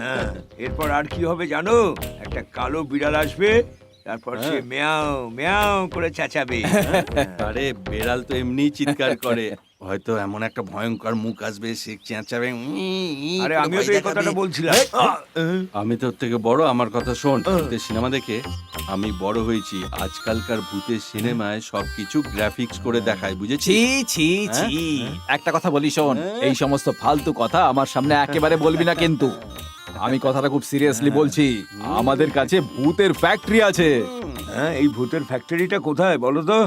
হ্যাঁ, এরপর আর কি হবে জানো? একটা কালো বিড়াল আসবে, তারপর সে মেয়াও মেয়াও করে চেঁচাবে। আরে বেড়াল তো এমনিই চিৎকার করে, হয়তো এমন একটা ভয়ঙ্কর মুখ আসবে, সে চেঁচাবে। আরে আমিও তো এই কথাটা বলছিলাম। আমি তোর থেকে বড়, আমার কথা শোন। ভূতের সিনেমা দেখে আমি বড় হয়েছি। আজকালকার ভূতের সিনেমায় সবকিছু গ্রাফিক্স করে দেখায়, বুঝেছি? ছি ছি ছি, একটা কথা বলি শোন, এই সমস্ত ফালতু কথা আমার সামনে একেবারে বলবি না কিন্তু। আমি কথাটা খুব সিরিয়াসলি বলছি। আমাদের কাছে ভূতের ফ্যাক্টরি আছে। হ্যাঁ, এই ভূতের ফ্যাক্টরিটা কোথায় বলো তো?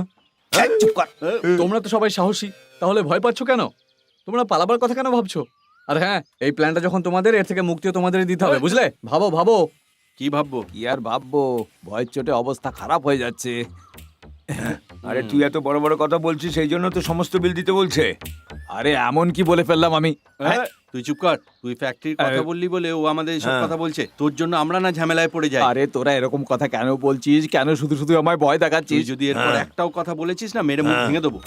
চুপ কর। তোমরা তো সবাই সাহসী, তাহলে ভয় পাচ্ছ কেন? তোমরা পালাবার কথা কেন ভাবছো? আর হ্যাঁ, এই প্ল্যানটা যখন তোমাদের, এর থেকে মুক্তিও তোমাদেরই দিতে হবে, বুঝলে? ভাবো ভাবো। কি ভাববো? কি আর ভাববো, ভয়ের চোটে অবস্থা খারাপ হয়ে যাচ্ছে। আরে তুই এত বড় বড় কথা বলছিস, সেই জন্য তো সমস্ত বিল দিতে বলছে। আরে এমন কি বলে ফেললাম আমি? তুই চুপ কর। তুই ফ্যাক্টরির কথা বললি বলে ও আমাদের এসব কথা বলছে। তোর জন্য আমরা না ঝামেলায় পড়ে যাই। আরে তোরা এরকম কথা কেন বলছিস? কেন শুধু শুধু আমায় ভয় তুই দেখাচ্ছিস? যদি এরপর একটাও কথা বলেছিস না, মেরে মুখ ভেঙে দেবো।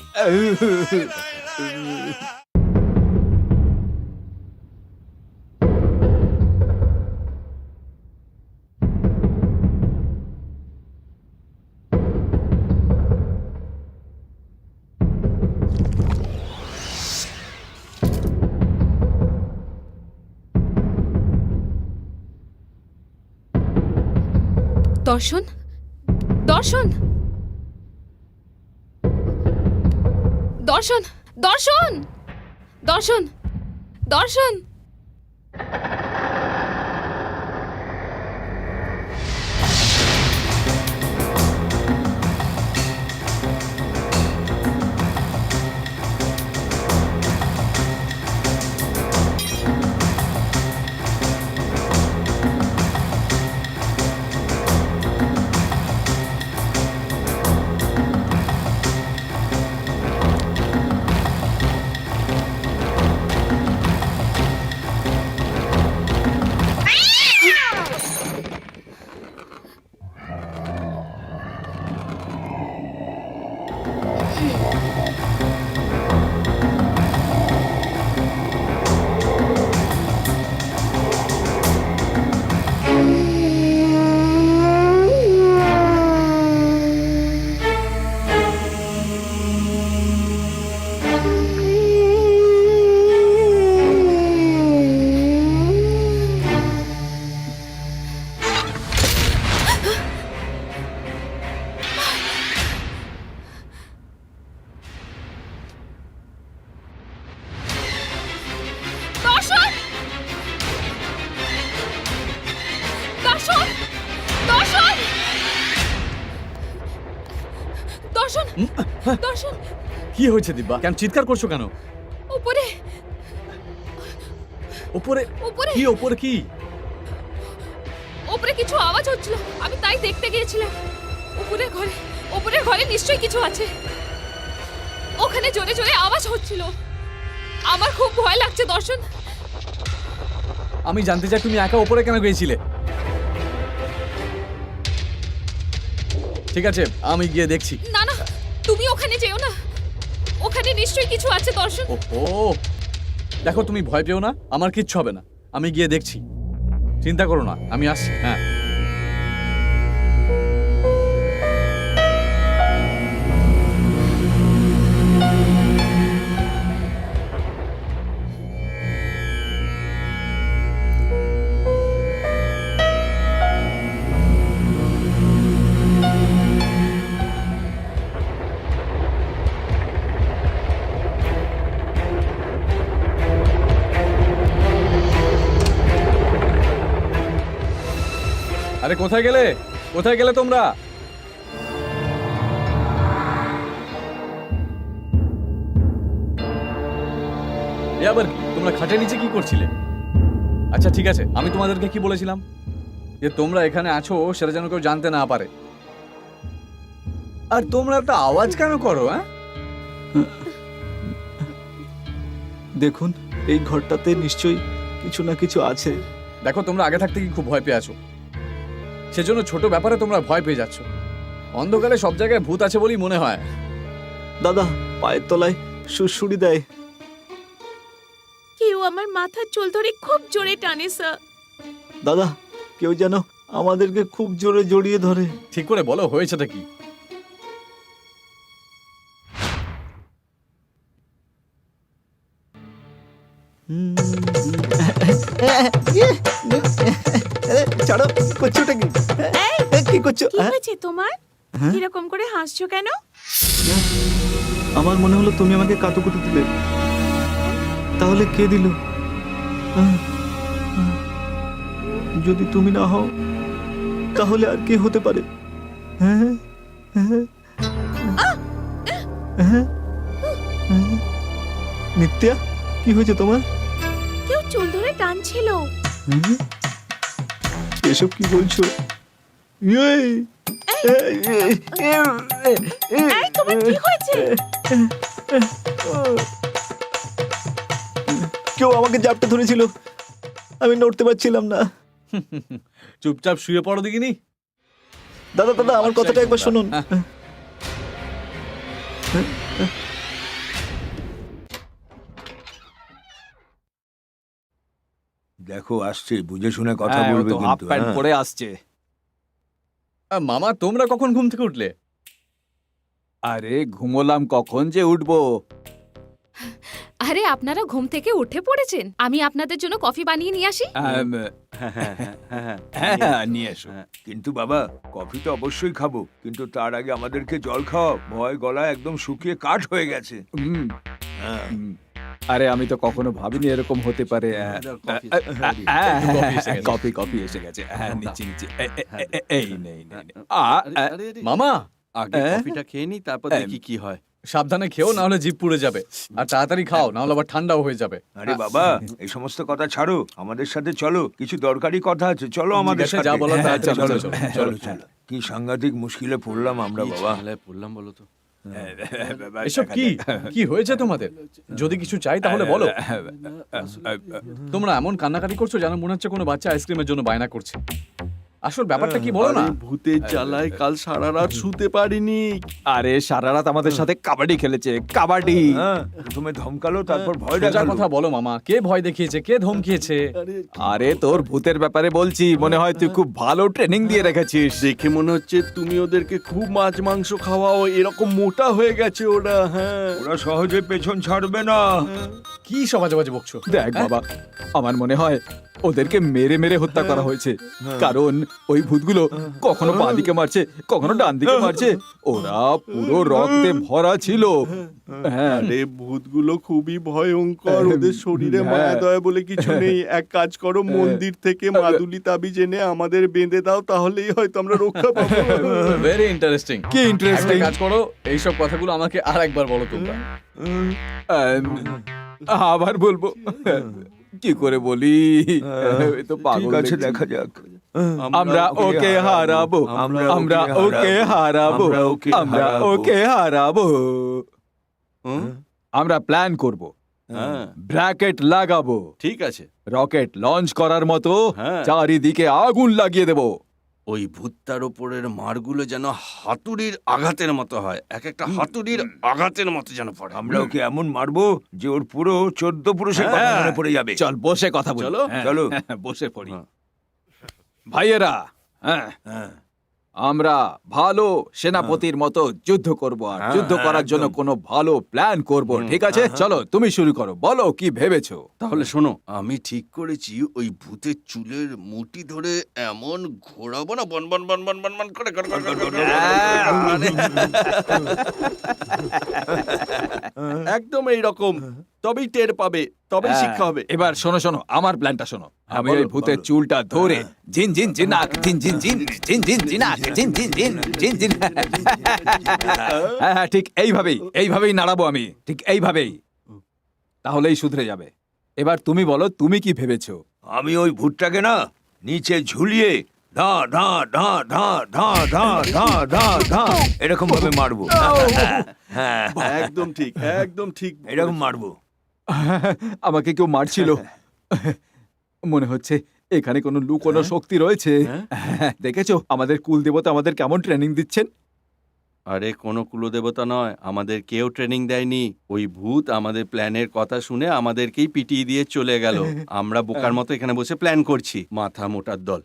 দর্শন, দর্শন, দর্শন, দর্শন, দর্শন, দর্শন। দর্শন কি হয়েছে দিব্যা? কেন চিৎকার করছো কেন? উপরে উপরে উপরে কি? উপরে কি? উপরে কিছু আওয়াজ হচ্ছিল, আমি তাই দেখতে গিয়েছিলাম। উপরের ঘরে নিশ্চয়ই কিছু আছে। ওখানে জোরে জোরে আওয়াজ হচ্ছিল। আমার খুব ভয় লাগছে দর্শন। আমি জানতে চাই তুমি একা উপরে কেন গিয়েছিলে? ঠিক আছে, আমি গিয়ে দেখছি। না না, তুমি ওখানে যেও না, ওখানে নিশ্চয়ই কিছু আছে দর্শন। ওহো, দেখো তুমি ভয় পেও না, আমার কিচ্ছু হবে না। আমি গিয়ে দেখছি, চিন্তা করো না, আমি আসছি। হ্যাঁ, আরে কোথায় গেলে? কোথায় গেলে তোমরা? এ আবার কি? তোমরা খাটের নিচে কি করছিলে? আচ্ছা ঠিক আছে, আমি তোমাদেরকে কি বলেছিলাম যে তোমরা এখানে আছো সেটা যেন কেউ জানতে না পারে। আর তোমরা একটা আওয়াজ কেন করো? হ্যাঁ, দেখুন, এই ঘরটাতে নিশ্চয়ই কিছু না কিছু আছে। দেখো তোমরা আগে থাকতে কি খুব ভয় পেয়ে আছো, সেজন্য ছোট ব্যাপারে তোমরা ভয় পেয়ে যাচ্ছ। অন্ধকারে সব জায়গায় ভূত আছে বলেই মনে হয়। দাদা পায়ের তলায় সুড়সুড়ি দেয়। কেউ আমার মাথার চুল ধরে খুব জোরে টানে স্যার। দাদা কেউ যেন আমাদেরকে খুব জোরে জড়িয়ে ধরে। ঠিক করে বলো, হয়েছেটা কি? ছাড়ো, করছো ওটা কি? কি করছো? কি হয়েছে তোমার? এরকম করে হাসছো কেন? আমার মনে হলো তুমি আমাকে কাতুকুতু দিলে। তাহলে কে দিল? যদি তুমি না হও তাহলে আর কে হতে পারে? নিত্যা, কি হয়েছে তোমার? কেউ চুল ধরে টানছিল। এসব কি বলছো? এই তোমার কি হয়েছে? কেউ আমাকে জাপটে ধরেছিল, আমি নড়তে পারছিলাম না। চুপচাপ শুয়ে পড়ো দেখিনি। দাদা দাদা, আমার কথাটা একবার শুনুন। দেখো আসছে, বুঝে শুনে কথা হ্যাঁ, ও বলবে তো হাফ কিন্তু। প্যান্ট হ্যাঁ। পরে আসছে। মামা তোমরা কখন ঘুম থেকে উঠলে? আরে ঘুমোলাম কখন যে উঠবো। আরে আপনারা ঘুম থেকে উঠে পড়েছেন? আমি আপনাদের জন্য কফি বানিয়ে নিয়ে আসি। হ্যাঁ, নিয়ে এসো। কিন্তু বাবা, কফি তো অবশ্যই খাবো, কিন্তু তার আগে আমাদেরকে জল খাওয়াও। ভয় গলা একদম শুকিয়ে কাঠ হয়ে গেছে। হুম, হ্যাঁ। হুম। আরে আমি তো কখনো ভাবিনি এরকম হতে পারে। কফি কফি এসে গেছে। হ্যাঁ, নিচে নিচে। এই নেই নেই। মামা আগে কফিটা খেয়ে নি, তারপর দেখি কি হয়। সাবধানে খেও, না হলে জিভ পুড়ে যাবে। আর তাড়াতাড়ি খাও, না হলে আবার ঠান্ডাও হয়ে যাবে। আরে বাবা, এই সমস্ত কথা ছাড়ো, আমাদের সাথে চলো, কিছু দরকারি কথা আছে। চলো আমাদের ঠিক আছে, সাথে। যা বলার হ্যাঁ, তাড়াতাড়ি চলো, চলো, চলো, চলো, চলো। কি সাংঘাতিক মুশকিলে পড়লাম আমরা কি বাবা। ঝামেলায় পড়লাম বলো তো? এসব কি কি হয়েছে তোমাদের? যদি কিছু চাই তাহলে বলো। তোমরা এমন কান্নাকাটি করছো যেন মনে হচ্ছে কোনো বাচ্চা আইসক্রিমের জন্য বায়না করছে। আসল ব্যাপারটা কি বলো না? আরে ভূতের জ্বালায় কাল সারা রাত শুতে পারিনি। আরে সারা রাত আমাদের সাথে কাবাডি খেলেছে। কাবাডি। হ্যাঁ, প্রথমে ধমকালো, তারপর ভয় সোজা দেখালো। কথা বলো মামা, কে ভয় দেখিয়েছে, কে ধমকিয়েছে? আরে তোর ভূতের ব্যাপারে বলছি, মনে হয় তুই খুব ভালো ট্রেনিং দিয়ে রেখেছিস। দেখে মনে হচ্ছে তুমি ওদেরকে খুব মাছ মাংস খাওয়াও, এরকম মোটা হয়ে গেছে ওরা। হ্যাঁ, ওরা সহজে পেছন ছাড়বে না। কি সব আজে বাজে বকছো? দেখ বাবা, আমার মনে হয় ওদেরকে মেরে মেরে হত্যা করা হয়েছে, কারণ ওই ভূতগুলো কখনো বাঁ দিকে মারছে, কখনো ডান দিকে মারছে। ওরা পুরো রক্তে ভরা ছিল। হ্যাঁ, আরে ভূতগুলো খুবই ভয়ঙ্কর, ওদের শরীরে মায়া দয়া বলে কিছু নেই। এক কাজ করো, মন্দির থেকে মাদুলি তাবিজ এনে আমাদের বেঁধে দাও, তাহলেই হয়তো আমরা রক্ষা পাবো। Very interesting. কি একটা ইন্টারেস্টিং। কাজ করো, এইসব কথাগুলো আমাকে আর একবার বলো তোমরা। আবার বলবো, কি করে বলি? এ তো পাগল ঠিক আছে, দেখছি। দেখা যাক। আমরা ওকে হারাবো, আমরা ওকে হারাবো, আমরা ওকে হারাবো। আমরা প্ল্যান করব, হ্যাঁ ব্র্যাকেট লাগাবো, ঠিক আছে। রকেট লঞ্চ করার মতো হ্যাঁ। চারিদিকে আগুন লাগিয়ে দেব। ওই ভূতটার ওপরের মারগুলো যেন হাতুড়ির আঘাতের মতো হয়, এক একটা হাতুড়ির আঘাতের মতো যেন পড়ে। আমরা ওকে এমন মারবো যে ওর পুরো 14 পুরুষের কথা হ্যাঁ। মনে পড়ে যাবে। চল বসে কথা বলি। চলো, হ্যাঁ, চলো। বসে পড়ি। হ্যাঁ। ভাইয়েরা, হ্যাঁ, হ্যাঁ। আমরা ভালো সেনাপতির মতো যুদ্ধ করব, আর হ্যাঁ, যুদ্ধ করার জন্য একদম। কোনো ভালো প্ল্যান করব। ঠিক আছে, চলো তুমি শুরু করো, বলো কি ভেবেছো? তাহলে শোনো, আমি ঠিক করেছি ওই ভূতের চুলের মুঠি ধরে এমন ঘোরাবো না, বন বন বন বন বন বন করে করে করে করে করে। একদম এইরকম, তবেই টের পাবে, তবেই শিক্ষা হবে। এবার শোনো শোনো, আমার প্ল্যানটা শোনো। আমি বলো, ওই ভূতের বলো। চুলটা ধরে জিন জিন জিনাক, জিন জিন জিন, জিন জিন জিনাক, জিন জিন জিন, জিন জিন। হ্যাঁ হ্যাঁ, ঠিক এইভাবেই এইভাবেই নাড়াবো আমি, ঠিক এইভাবেই, তাহলেই শুধরে যাবে। এবার তুমি বলো, তুমি কি ভেবেছো? আমি ওই ভূতটাকে না নিচে ঝুলিয়ে ধা ধা ধা ধা ধা ধা ধা ধা ধা এরকম ভাবে মারবো। হ্যাঁ, একদম ঠিক, একদম ঠিক। এরকম মারবো। আমাকে কেউ মারছিল, মনে হচ্ছে এখানে কোনো লুকোনো শক্তি রয়েছে। হ্যাঁ, দেখেছো আমাদের কুল দেবতা আমাদের কেমন ট্রেনিং দিচ্ছেন? আরে কোনো কুলদেবতা নয়, আমাদের কেউ ট্রেনিং দেয়নি। ওই ভূত আমাদের প্ল্যানের কথা শুনে আমাদেরকেই পিটিয়ে দিয়ে চলে গেল। আমরা বোকার মতো এখানে বসে প্ল্যান করছি, মাথা মোটার দল।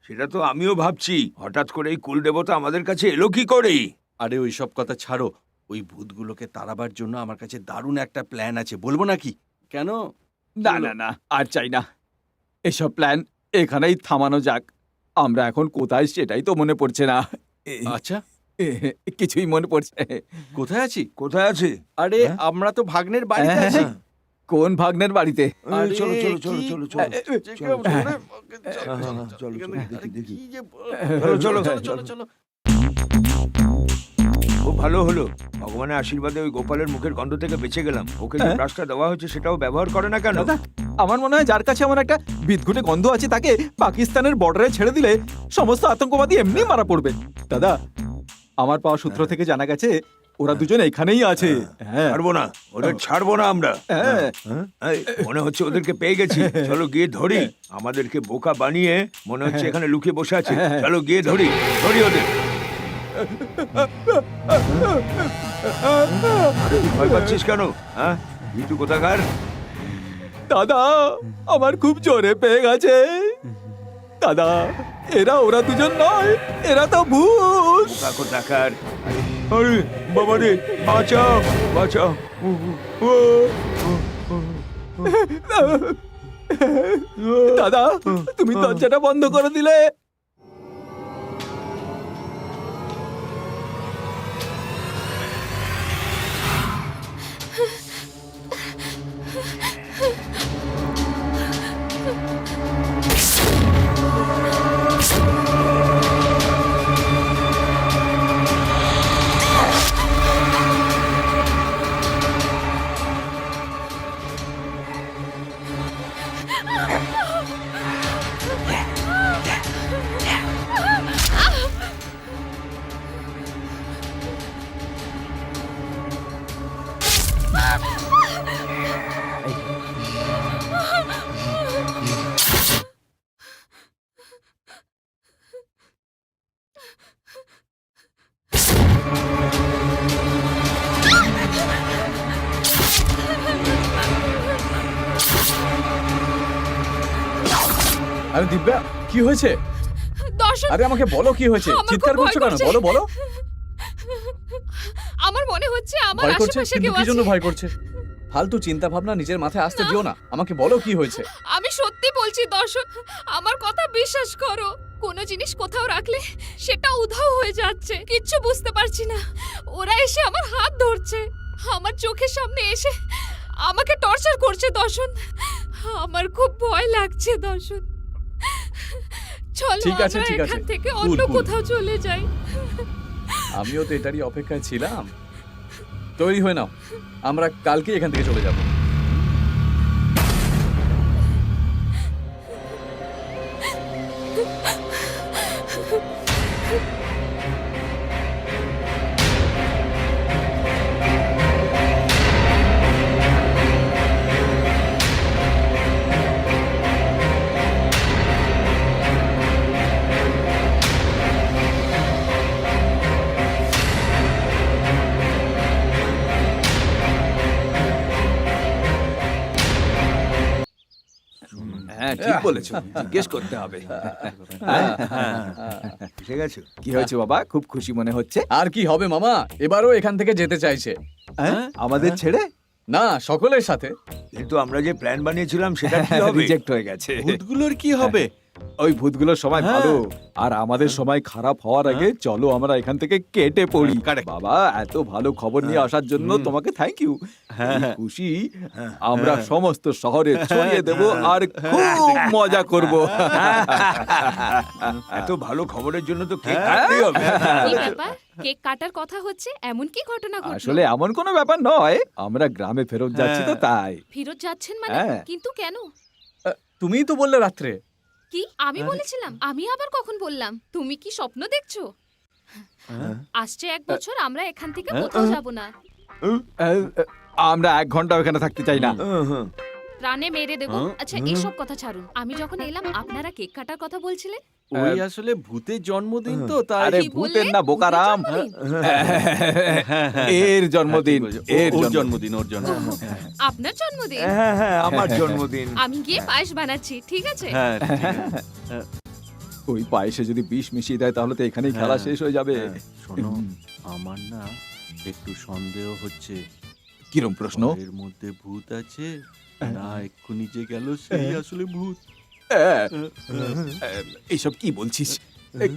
সেটা তো আমিও ভাবছি, হঠাৎ করে এই কুল দেবতা আমাদের কাছে এলো কি করে? আরে ওই সব কথা ছাড়ো, ওই ভূতগুলোকে তাড়াবার জন্য আমার কাছে দারুণ একটা প্ল্যান আছে, বলবো নাকি? কেন? না না না, আর চাই না। এসব প্ল্যান এখানেই থামানো যাক। আমরা এখন কোথায় সেটাই তো মনে পড়ছে না। আচ্ছা, কিছুই মনে পড়ছে। কোথায় আছি? কোথায় আছে? আরে আমরা তো ভাগ্নের বাড়িতে আছি। কোন ভাগ্নের বাড়িতে? আরে, চলো চলো চলো কি চলো চলো যে কেউ ধরে, চলো, চলো, চলো, চলো, চলো, আরে, দেখি, কি যে- চলো, চলো, চলো, চলো, চলো। খুব ভালো হলো, ভগবানের আশীর্বাদে ওই গোপালের মুখের গন্ধ থেকে বেঁচে গেলাম। ওকে যে ব্রাশটা দেওয়া হয়েছে সেটাও ব্যবহার করে না কেন? দাদা, আমার মনে হয় যার কাছে আমার একটা বিদঘুটে গন্ধ আছে তাকে পাকিস্তানের বর্ডারে ছেড়ে দিলে সমস্ত আতঙ্কবাদী এমনি মারা পড়বে। দাদা, আমার পাওয়া সূত্র থেকে জানা গেছে ওরা দুজন এখানেই আছে। হ্যাঁ, ছাড়বো না, ওদের ছাড়বো না আমরা। হ্যাঁ। এই, মনে হচ্ছে ওদেরকে পেয়ে গেছি, চলো গিয়ে ধরি। আমাদেরকে বোকা বানিয়ে মনে হচ্ছে এখানে লুকিয়ে বসে আছে। চলো গিয়ে ধরি, ধরি ওদের। তুই ভয় পাচ্ছিস কেন? হ্যাঁ, ভিতু কোথাকার? দাদা, আমার খুব জোরে পেয়ে গেছে। দাদা, ওরা দুজন নয়, এরা তো ভূত। বোকা কোথাকার? আরে বাবা রে, বাঁচাও বাঁচাও। দাদা, তুমি দরজাটা বন্ধ করে দিলে। আরে দিব্যা, কি হয়েছে? দর্শন, আরে আমাকে বলো কি হয়েছে, আমার খুব চিৎকার ভয় করছো কেন? করছে। বলো বলো। আমার মনে হচ্ছে আমার ভয় করছে? আশেপাশে কিন্তু কেউ কি জন্য আছে। ভয় করছে? ফালতু চিন্তা ভাবনা নিজের মাথায় আসতে দিও না। আমাকে বলো কি হয়েছে। আমি সত্যি বলছি দর্শন, আমার কথা বিশ্বাস করো। কোনো জিনিস কোথাও রাখলে সেটা উধাও হয়ে যাচ্ছে, কিচ্ছু বুঝতে পারছি না। ওরা এসে আমার হাত ধরছে, আমার চোখের সামনে এসে আমাকে টর্চার করছে দর্শন। আমার খুব ভয় লাগছে দর্শন। চলো ঠিক আছে, আমরা ঠিক আছে। এখান থেকে কুল, অন্য কুল। কোথাও চলে যাই। আমিও তো এটারই অপেক্ষায় ছিলাম। তৈরি হয়ে নাও, আমরা কালকেই এখান থেকে চলে যাব। হ্যাঁ ঠিক বলেছো, জিজ্ঞেস করতে হবে। ঠিক আছে। কি হয়েছে বাবা, খুব খুশি মনে হচ্ছে? আর কি হবে মামা, এবারও এখান থেকে যেতে চাইছে। আমাদের ছেড়ে না, সকলের সাথে। কিন্তু আমরা যে প্ল্যান বানিয়েছিলাম সেটা কি হবে? রিজেক্ট হয়ে গেছে। ভূতগুলোর কি হবে? ওই ভূতগুলোর সময় ভালো, আর আমাদের সময় খারাপ হওয়ার আগে চলো আমরা এখান থেকে কেটে পড়ি। বাবা, এত ভালো খবর নিয়ে আসার জন্য তোমাকে থ্যাংক ইউ। খুশি আমরা সমস্ত শহরে ছড়িয়ে দেব আর খুব মজা করব। এত ভালো খবরের জন্য তো কেক কাটতেই হবে। কি ব্যাপার, কেক কাটার কথা হচ্ছে, এমন কি ঘটনা ঘটলো? আসলে এমন কোনো ব্যাপার নয়, আমরা গ্রামে ফেরত যাচ্ছি তো তাই। ফিরত যাচ্ছেন মানে? হ্যাঁ। কিন্তু কেন? তুমিই তো বললে রাত্রে। কি আমি বলেছিলাম? আমি আবার কখন বললাম? তুমি কি স্বপ্ন দেখছো? আসছে 1 বছর আমরা এখান থেকে কোথাও যাব না। আমরা 1 ঘন্টা ওখানে থাকতে চাই না। প্রাণে মেরে দেব। আচ্ছা এসব কথা ছাড়ুন, আমি যখন এলাম আপনারা কেক কাটার কথা বলছিলেন। ওই আসলে ভূতের জন্মদিন তো, তাই। আরে কি ভূতের বললে? না বোকারাম, ভূতের জন্মদিন? এর জন্মদিন, এর ওর জন্মদিন। জন্মদিন, ওর জন্মদিন। আপনার জন্মদিন? হ্যাঁ হ্যাঁ, আমার জন্মদিন। আমি গিয়ে পায়েস বানাচ্ছি, ঠিক আছে? হ্যাঁ ঠিক আছে। ওই পায়েসে যদি বিষ মিশিয়ে দেয় তাহলে তো এখানেই খেলা শেষ হয়ে যাবে। শোনো, আমার না একটু সন্দেহ হচ্ছে। কিরম প্রশ্ন? এর মধ্যে ভূত আছে না এক্ষুনি যে গেল সেই আসলে ভূত? এইসব কি বলছিস?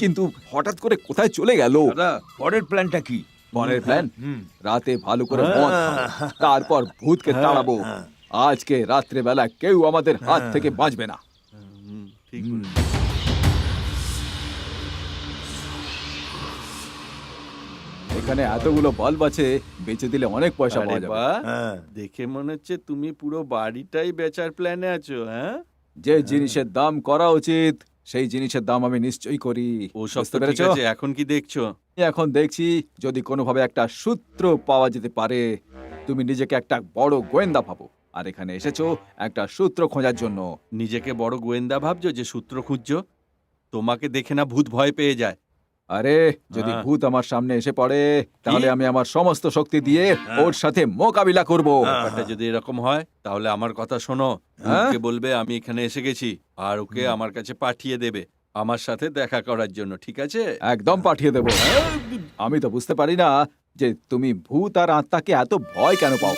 কিন্তু হঠাৎ করে কোথায় চলে গেল? দাদা, পরের প্ল্যানটা কি? বনের প্ল্যান? রাতে ভালো করে মদ খাবো, তারপর ভূতকে তাড়াবো। আজকে রাত্রে বেলা কেউ আমাদের হাত থেকে বাঁচবে না। ঠিক বলেছ। এখানে এতগুলো বাল্ব আছে, বেচে দিলে অনেক পয়সা আরে পাওয়া যাবে। বাহ, হ্যাঁ। দেখে মনে হচ্ছে তুমি পুরো বাড়িটাই বেচার প্ল্যানে আছো। হ্যাঁ, যে জিনিসের দাম করা উচিত সেই জিনিসের দাম আমি নিশ্চয়ই করি। ওসব বুঝতে তো ঠিক পেরেছো? আছে, এখন কি দেখছো? এখন দেখছি যদি কোনোভাবে একটা সূত্র পাওয়া যেতে পারে। তুমি নিজেকে একটা বড় গোয়েন্দা ভাবো, আর এখানে এসেছো একটা সূত্র খোঁজার জন্য। নিজেকে বড় গোয়েন্দা ভাবছো যে সূত্র খুঁজছো? তোমাকে দেখে না ভূত ভয় পেয়ে যায়। আরে যদি হ্যাঁ। ভূত আমার সামনে এসে পড়ে তাহলে আমি আমার সমস্ত শক্তি দিয়ে ওর সাথে মোকাবিলা করব। ব্যাপারটা যদি এরকম হয় তাহলে আমার কথা শোনো, হ্যাঁ? ওকে বলবে আমি এখানে এসে গেছি আর ওকে আমার কাছে পাঠিয়ে দেবে আমার সাথে দেখা করার জন্য, ঠিক আছে? একদম পাঠিয়ে দেব। আমি তো বুঝতে পারি না যে তুমি ভূত আর আত্মাকে এত ভয় কেন পাও।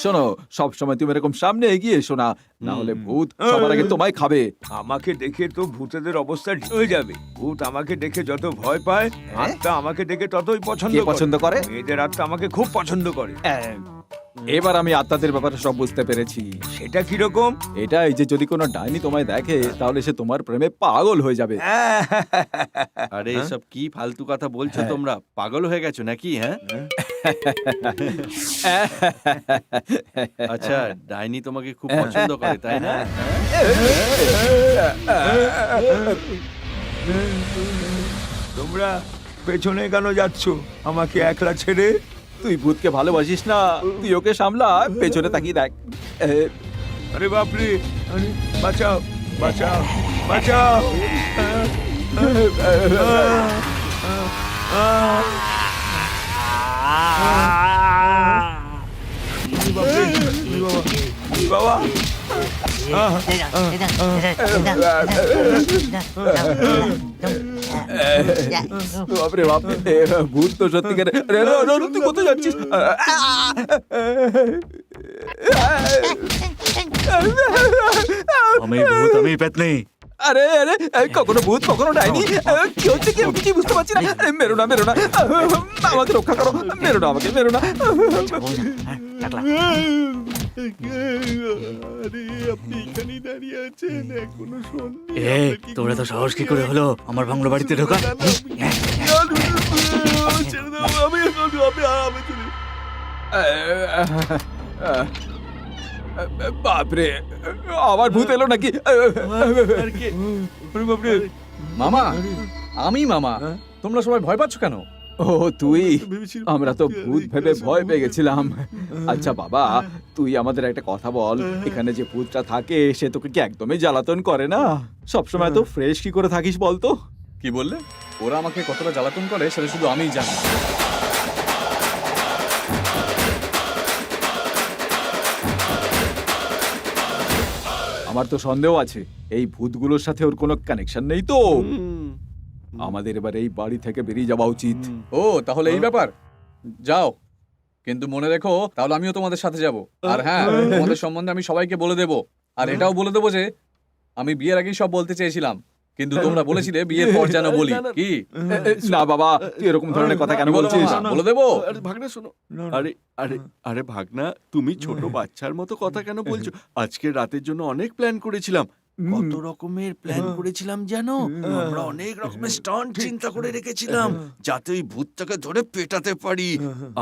শোনো, সব সময় তুমি এরকম সামনে এগিয়ে এসো না, না হলে ভূত সবার আগে তোমায় খাবে। আমাকে দেখে তো ভূতেদের অবস্থা ঠিক হয়ে যাবে। ভূত আমাকে দেখে যত ভয় পায়, আত্মা আমাকে দেখে ততই পছন্দ কে করে। পছন্দ করে? মেয়েদের আত্মা আমাকে খুব পছন্দ করে। এবার আমি আত্মাদের ব্যাপারে সব বুঝতে পেরেছি। সেটা কিরকম? এটাই যে যদি কোনো ডাইনি তোমায় দেখে তাহলে সে তোমার প্রেমে পাগল হয়ে যাবে। আরে এসব কি ফালতু কথা বলছো তোমরা? পাগল হয়ে গেছো নাকি? হ্যাঁ, আচ্ছা, ডাইনি তোমাকে খুব পছন্দ করে তাই না? তোমরা পেছনে কেন যাচ্ছ আমাকে একলা ছেড়ে? তুই ভূতকে ভালোবাসিস না, তুই ওকে সামলা, পেছনে তাকিয়ে দেখ। আরে বাপরে, আরে বাঁচাও বাঁচাও বাঁচাও! বাবা, বাপরে বাপ, ভূত তো সত্যিকার। তুই কোথায় যাচ্ছিস? আমি ভূত, আমি পেতনি। আরে আরে, কখনো ভূত কখনো ডাইনি, কি হচ্ছে কি আমি কিছুই বুঝতে পারছি না। মেরো না, মেরো না, আমাকে রক্ষা করো, মেরো না আমাকে, মেরো না। আরে আপনি এখানেই দাঁড়িয়ে আছেন, এখনো শোননি? এ তোরা তো সাহস কি করে হলো আমার বাংলো বাড়িতে ঢোকা? ছেড়ে দাও, আমি চলি। বাপরে, আবার ভূত এলো নাকি? মামা, আমি মামা। তোমরা সবাই ভয় পাচ্ছ কেন? ও তুই, ভেবেছিলাম আমরা তো ভূত ভেবে ভয় পেয়ে গেছিলাম। আচ্ছা বাবা, তুই আমাদের একটা কথা বল, এখানে যে ভূতটা থাকে সে তোকে কি একদমই জ্বালাতন করে না? সবসময় তো ফ্রেশ কি করে থাকিস বলতো? কি বললে? ওরা আমাকে কতটা জ্বালাতন করে সেটা শুধু আমিই জানি। আমার তো সন্দেহ আছে এই ভূতগুলোর সাথে ওর কোনো কানেকশন নেই তো। আমাদের এবার এই বাড়ি থেকে বেরিয়ে যাওয়া উচিত। ও, তাহলে এই ব্যাপার। যাও, কিন্তু মনে রেখো তাহলে আমিও তোমাদের সাথে যাব। আর হ্যাঁ, তোমাদের সম্বন্ধে আমি সবাইকে বলে দেব। আর এটাও বলে দেবো যে আমি বিয়ের আগেই সব বলতে চেয়েছিলাম, কিন্তু তোমরা বলেছিলে বিয়ের পর যেন বলি। কি না বাবা, তুই এরকম ধরনের কথা কেন কি বলো বলছিস? মামা? বলে দেবো? আরে ভাগনা শোনো, আরে আরে আরে ভাগনা, তুমি ছোট বাচ্চার মতো কথা কেন বলছো? আজকে রাতের জন্য অনেক প্ল্যান করেছিলাম, কত রকমের প্ল্যান করেছিলাম জানো? আমরা অনেক রকমের স্টান্ট চিন্তা করে রেখেছিলাম যাতে ওই ভূতটাকে ধরে পেটাতে পারি।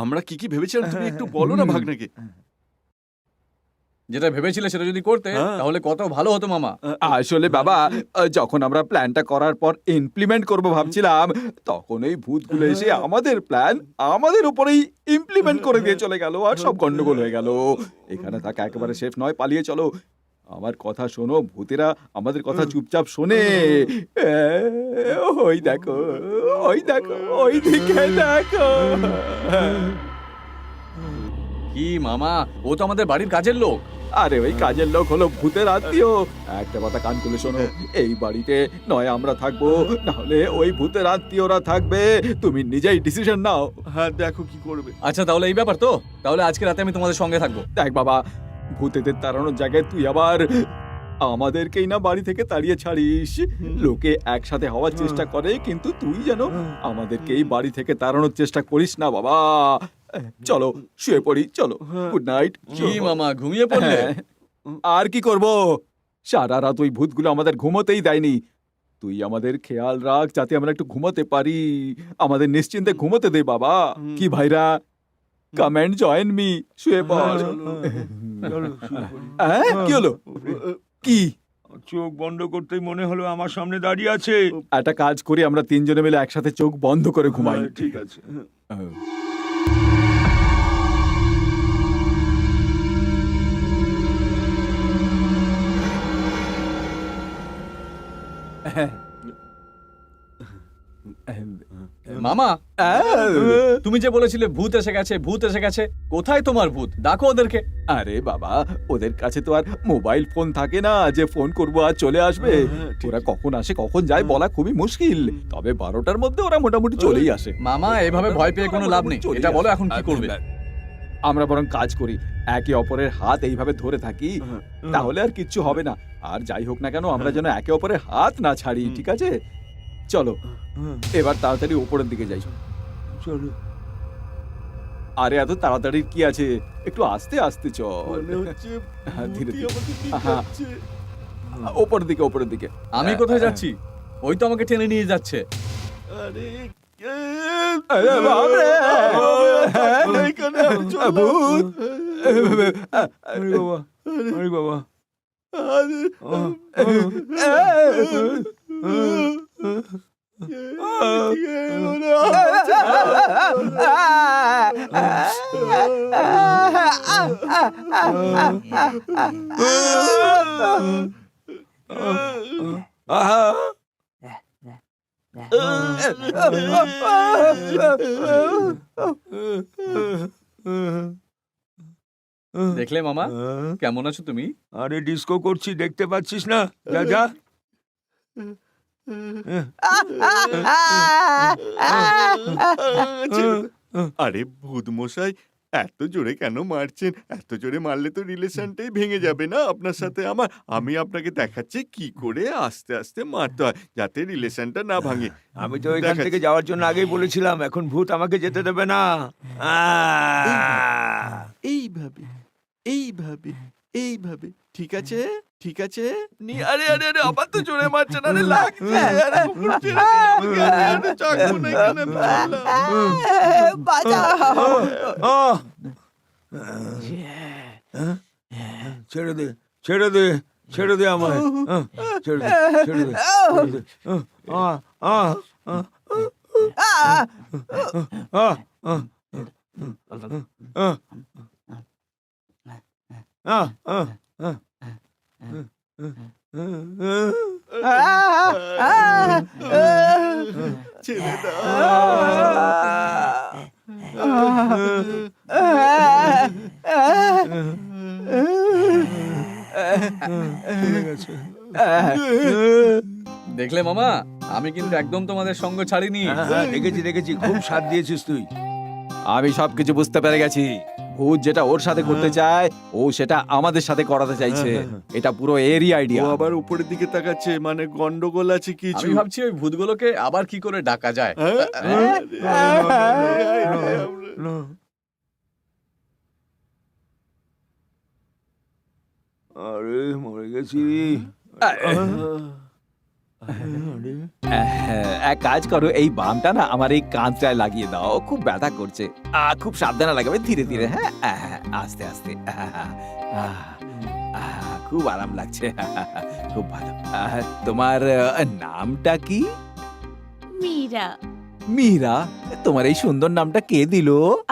আমরা কি কি ভেবেছিলাম তুমি একটু বলো না ভাগনাকে। যেটা ভেবেছিলে সেটা যদি করতে তাহলে কত ভালো হতো মামা। আসলে বাবা, যখন আমরা প্ল্যানটা করার পর ইমপ্লিমেন্ট করব ভাবছিলাম, তখন এই ভূতগুলো এসে আমাদের প্ল্যান আমাদের উপরেই ইমপ্লিমেন্ট করে দিয়ে চলে গেল, আর সব গন্ডগোল হয়ে গেল। এখানে থাকা একেবারে সেফ নয়, পালিয়ে চলো। আমার কথা শোনো, ভূতেরা আমাদের কথা চুপচাপ শোনে। ওই দেখো, ওই দেখো, ওই দিকে দেখো। কি মামা, ও তো আমাদের বাড়ির কাজের লোক। আরে ওই কাজের লোক হলো ভূতের আত্মীয়। একটা কথা কান খুলে শোনো, এই বাড়িতে নয় আমরা থাকবো, না হলে ওই ভূতের আত্মীয়রা থাকবে। তুমি নিজেই ডিসিশন নাও। হ্যাঁ, দেখো কি করবে। আচ্ছা, তাহলে এই ব্যাপার তো। তাহলে আজকে রাতে আমি তোমাদের সঙ্গে থাকবো। দেখ বাবা, ভূতেদের তাড়ানোর জায়গায় তুই আবার আমাদেরকেই না বাড়ি থেকে তাড়িয়ে ছাড়িস। লোকে একসাথে হওয়ার চেষ্টা করে, কিন্তু তুই যেন আমাদেরকেই বাড়ি থেকে তাড়ানোর চেষ্টা করিস না বাবা। চলো শুয়ে পড়ি, চলো। Good night. কি মামা, ঘুমিয়ে পড়লে? আর কি করব, সারা রাত ওই ভূতগুলো আমাদের ঘুমোতেই দেয়নি। তুই আমাদের খেয়াল রাখ যাতে আমরা একটু ঘুমোতে পারি, আমাদের নিশ্চিন্তে ঘুমোতে দে বাবা। কি ভাইরা, কাম এন্ড জয়েন মি, শুয়ে পড়। কি হলো? কি? চোখ বন্ধ করতেই মনে হলো আমার সামনে দাঁড়িয়ে আছে। একটা কাজ করি, আমরা তিনজনে মিলে একসাথে চোখ বন্ধ করে ঘুমাই। ঠিক আছে। মামা, তুমি যে বলেছিলে ভূত এসে গেছে, ভূত এসে গেছে, কোথায় তোমার ভূত? ডাকো ওদেরকে। আরে বাবা, ওদের কাছে তো আর মোবাইল ফোন থাকে না যে ফোন করবো আর চলে আসবে। ওরা কখন আসে কখন যায় বলা খুবই মুশকিল, তবে 12টার মধ্যে ওরা মোটামুটি চলেই আসে। মামা, এভাবে ভয় পেয়ে কোনো লাভ নেই। এটা বলো এখন কি করবে? আমরা বরং কাজ করি, একে অপরের হাত এইভাবে ধরে থাকি, তাহলে আর কিচ্ছু হবে না। আর যাই হোক না কেন, আমরা যেন একে অপরের হাত না ছাড়ি, ঠিক আছে? চলো এবার তাড়াতাড়ি উপরের দিকে যাই। চলো। আরে এত তাড়াতাড়ি কি আছে, একটু আস্তে আস্তে চল। মনে হচ্ছে হ্যাঁ, ধীরে ভূতই ধীরে। আমাকে নিয়ে হ্যাঁ। যাচ্ছে। উপরের দিকে, উপরের দিকে। আমি কোথায় যাচ্ছি? ওই তো আমাকে টেনে নিয়ে যাচ্ছে। আরে আরে বাপরে! এখানে আমি চললাম। ভূত! আরে বাবা, আরে বাবা। আহা! দেখলে মামা আহ, কেমন আছো তুমি? আরে ডিস্কো করছি, দেখতে পাচ্ছিস না? যা যা। আরে ভূত মশাই, এত জোরে কেন মারছেন? এত জোরে মারলে তো রিলেশনটাই ভেঙে যাবে না আপনার সাথে আমার। আমি আপনাকে দেখাচ্ছি কি করে আস্তে আস্তে মারতে হয় যাতে রিলেশনটা না ভাঙে। আমি তো এখান থেকে দেখাচ্ছি। যাওয়ার জন্য আগেই বলেছিলাম, এখন ভূত আমাকে যেতে দেবে না। এইভাবে এইভাবে এইভাবে ঠিক আছে, ঠিক আছে। আরে আরে আরে আবার তো জোরে মারছেন, আরে লাগছে। আরে কুকুর ছেড়ে দিন, আরে, আরে, চাকু না এখানে আমি চললাম। ছেড়ে দে, ছেড়ে দে, ছেড়ে দে আমায়। ছেড়ে দে, ছেড়ে দে, ছেড়ে দে। আহ, আহ, আহ, আহ, আহ, ছেড়ে দেখলে মামা আমি কিন্তু একদম তোমাদের সঙ্গ ছাড়িনি। দেখেছি দেখেছি, খুব সাথ দিয়েছিস তুই। আমি সবকিছু বুঝতে পেরে গেছি। ভূত যেটা ওর সাথে করতে চায়, ও সেটা আমাদের সাথে করাতে চাইছে। এটা পুরো এরই ও আইডিয়া। আবার উপরের দিকে তাকাচ্ছে, মানে গন্ডগোল আছে কিছু। আমি ভাবছি ওই ভূতগুলোকে আবার কি করে ডাকা যায়। আরে মরে গেছি। এক কাজ করো, এই বামটা না আমার এই কাঁধটায় লাগিয়ে দাও, খুব ব্যথা করছে। খুব সাবধানে লাগাবে, ধীরে ধীরে। হ্যাঁ আস্তে আস্তে। খুব আরাম লাগছে। খুব ভালো। তোমার নামটা কি? মীরা। মীরা? তোমার এই সুন্দর নামটা কে দিল?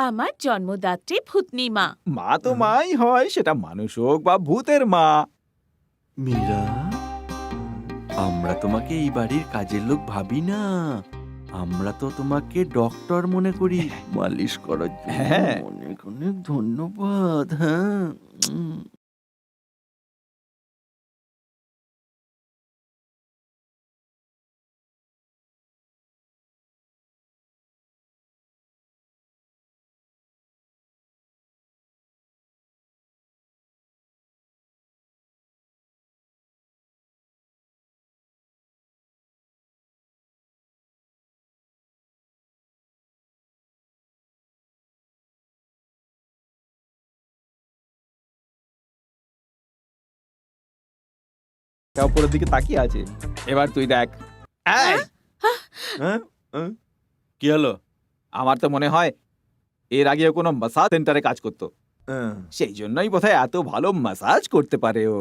আমার জন্মদাত্রী ভূতনি মা। মা তো মাই হয়, সেটা মানুষ হোক বা ভূতের মা। মীরা, আমরা তোমাকে এই বাড়ির কাজের লোক ভাবি না, আমরা তো তোমাকে ডক্টর মনে করি। মালিশ করার জন্য হ্যাঁ। অনেক অনেক ধন্যবাদ। হ্যাঁ। উপরের দিকে তাকিয়ে আছে। এবার তুই দেখ। এই, কি হলো? আমার তো মনে হয় এর আগে ও কোনো মাসাজ সেন্টারে কাজ করতো, সেই জন্যই বোধহয় এত ভালো মাসাজ করতে পারে ও।